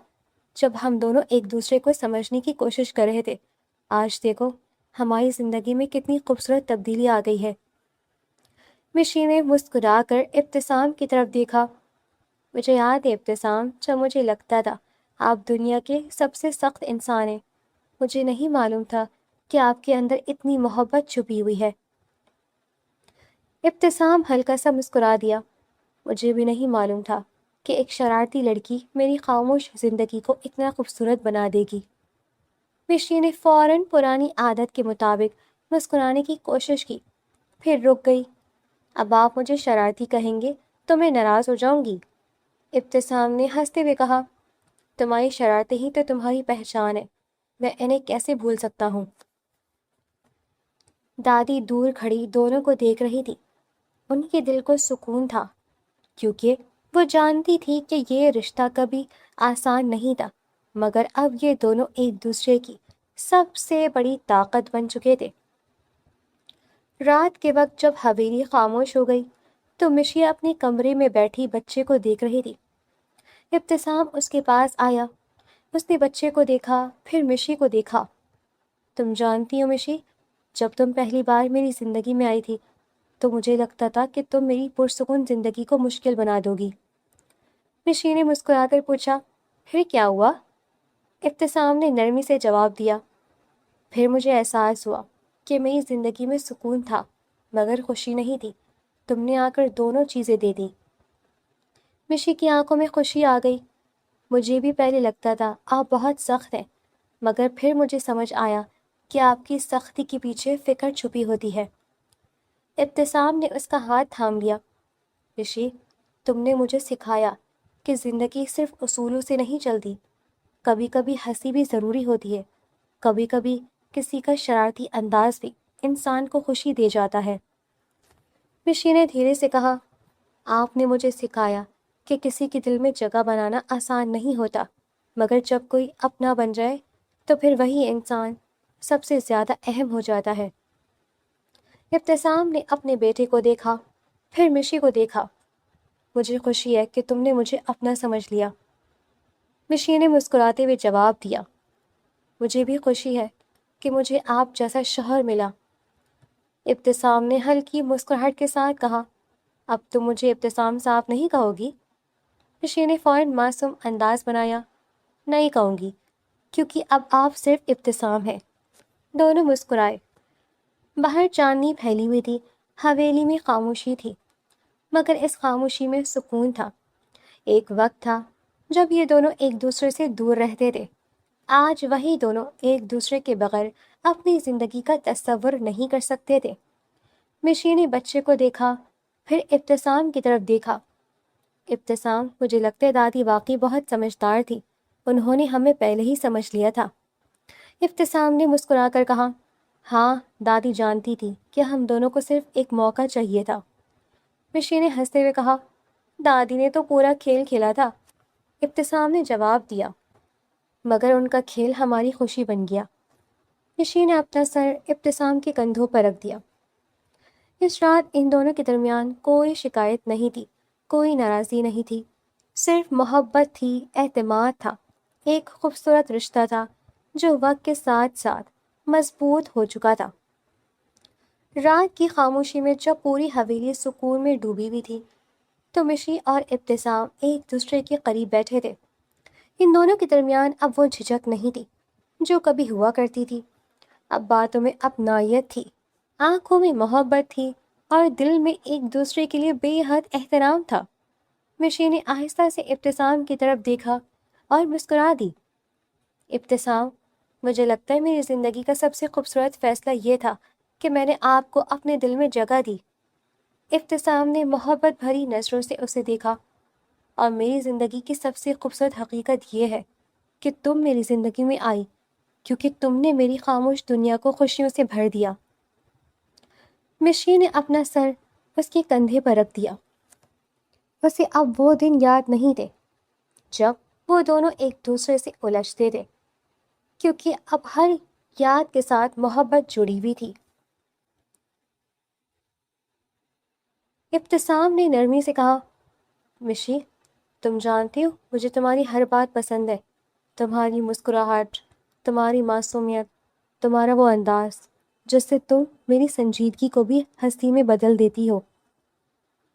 جب ہم دونوں ایک دوسرے کو سمجھنے کی کوشش کر رہے تھے؟ آج دیکھو ہماری زندگی میں کتنی خوبصورت تبدیلی آ گئی ہے۔ مشی نے مسکرا کر ابتسام کی طرف دیکھا۔ مجھے یاد ہے ابتسام، جب مجھے لگتا تھا آپ دنیا کے سب سے سخت انسان ہیں، مجھے نہیں معلوم تھا کہ آپ کے اندر اتنی محبت چھپی ہوئی ہے۔ ابتسام ہلکا سا مسکرا دیا۔ مجھے بھی نہیں معلوم تھا کہ ایک شرارتی لڑکی میری خاموش زندگی کو اتنا خوبصورت بنا دے گی۔ مشی نے فوراً پرانی عادت کے مطابق مسکرانے کی کوشش کی، پھر رک گئی۔ اب آپ مجھے شرارتی کہیں گے تو میں ناراض ہو جاؤں گی۔ ابتسام نے ہنستے ہوئے کہا، تمہاری شرارتیں ہی تو تمہاری پہچان ہے، میں انہیں کیسے بھول سکتا ہوں۔ دادی دور کھڑی دونوں کو دیکھ رہی تھی۔ ان کے دل کو سکون تھا، کیونکہ وہ جانتی تھی کہ یہ رشتہ کبھی آسان نہیں تھا، مگر اب یہ دونوں ایک دوسرے کی سب سے بڑی طاقت بن چکے تھے۔ رات کے وقت جب حویلی خاموش ہو گئی تو مشی اپنے کمرے میں بیٹھی بچے کو دیکھ رہی تھی۔ ابتسام اس کے پاس آیا، اس نے بچے کو دیکھا، پھر مشی کو دیکھا۔ تم جانتی ہو مشی، جب تم پہلی بار میری زندگی میں آئی تھی تو مجھے لگتا تھا کہ تم میری پرسکون زندگی کو مشکل بنا دو گی۔ مشی نے مسکرا کر پوچھا، پھر کیا ہوا؟ ابتسام نے نرمی سے جواب دیا، پھر مجھے احساس ہوا کہ میری زندگی میں سکون تھا مگر خوشی نہیں تھی۔ تم نے آ کر دونوں چیزیں دے دیں۔ مشی کی آنکھوں میں خوشی آ گئی۔ مجھے بھی پہلے لگتا تھا آپ بہت سخت ہیں، مگر پھر مجھے سمجھ آیا کہ آپ کی سختی کے پیچھے فکر چھپی ہوتی ہے۔ ابتسام نے اس کا ہاتھ تھام لیا۔ رشی، تم نے مجھے سکھایا کہ زندگی صرف اصولوں سے نہیں چلتی، کبھی کبھی ہنسی بھی ضروری ہوتی ہے، کبھی کبھی کسی کا شرارتی انداز بھی انسان کو خوشی دے جاتا ہے۔ رشی نے دھیرے سے کہا، آپ نے مجھے سکھایا کہ کسی کے دل میں جگہ بنانا آسان نہیں ہوتا، مگر جب کوئی اپنا بن جائے تو پھر وہی انسان سب سے زیادہ اہم ہو جاتا ہے۔ ابتسام نے اپنے بیٹے کو دیکھا، پھر مشی کو دیکھا۔ مجھے خوشی ہے کہ تم نے مجھے اپنا سمجھ لیا۔ مشی نے مسکراتے ہوئے جواب دیا، مجھے بھی خوشی ہے کہ مجھے آپ جیسا شوہر ملا۔ ابتسام نے ہلکی مسکراہٹ کے ساتھ کہا، اب تم مجھے ابتسام صاحب نہیں کہو گی؟ مشی نے فوراً معصوم انداز بنایا، نہیں کہوں گی، کیونکہ اب آپ صرف ابتسام ہیں۔ دونوں مسکرائے۔ باہر چاندنی پھیلی ہوئی تھی، حویلی میں خاموشی تھی، مگر اس خاموشی میں سکون تھا۔ ایک وقت تھا جب یہ دونوں ایک دوسرے سے دور رہتے تھے، آج وہی دونوں ایک دوسرے کے بغیر اپنی زندگی کا تصور نہیں کر سکتے تھے۔ مشی نے بچے کو دیکھا، پھر ابتسام کی طرف دیکھا۔ ابتسام، مجھے لگتا ہے دادی واقعی بہت سمجھدار تھی، انہوں نے ہمیں پہلے ہی سمجھ لیا تھا۔ ابتسام نے مسکرا کر کہا، ہاں، دادی جانتی تھی کہ ہم دونوں کو صرف ایک موقع چاہیے تھا۔ مشی نے ہنستے ہوئے کہا، دادی نے تو پورا کھیل کھیلا تھا۔ ابتسام نے جواب دیا، مگر ان کا کھیل ہماری خوشی بن گیا۔ مشی نے اپنا سر ابتسام کے کندھوں پر رکھ دیا۔ اس رات ان دونوں کے درمیان کوئی شکایت نہیں تھی، کوئی ناراضی نہیں تھی، صرف محبت تھی، اعتماد تھا، ایک خوبصورت رشتہ تھا جو وقت کے ساتھ ساتھ مضبوط ہو چکا تھا۔ رات کی خاموشی میں جب پوری حویلی سکون میں ڈوبی ہوئی تھی تو مشی اور ابتسام ایک دوسرے کے قریب بیٹھے تھے۔ ان دونوں کے درمیان اب وہ جھجک نہیں تھی جو کبھی ہوا کرتی تھی، اب باتوں میں اپنائیت تھی، آنکھوں میں محبت تھی، اور دل میں ایک دوسرے کے لیے بے حد احترام تھا۔ مشی نے آہستہ سے ابتسام کی طرف دیکھا اور مسکرا دی، ابتسام، مجھے لگتا ہے میری زندگی کا سب سے خوبصورت فیصلہ یہ تھا کہ میں نے آپ کو اپنے دل میں جگہ دی۔ ابتسام نے محبت بھری نظروں سے اسے دیکھا، اور میری زندگی کی سب سے خوبصورت حقیقت یہ ہے کہ تم میری زندگی میں آئی کیونکہ تم نے میری خاموش دنیا کو خوشیوں سے بھر دیا۔ مشی نے اپنا سر اس کے کندھے پر رکھ دیا۔ اسے اب وہ دن یاد نہیں تھے جب وہ دونوں ایک دوسرے سے الجھتے تھے، کیونکہ اب ہر یاد کے ساتھ محبت جڑی ہوئی تھی۔ ابتسام نے نرمی سے کہا، مشی، تم جانتی ہو مجھے تمہاری ہر بات پسند ہے، تمہاری مسکراہٹ، تمہاری معصومیت، تمہارا وہ انداز جس سے تم میری سنجیدگی کو بھی ہنسی میں بدل دیتی ہو۔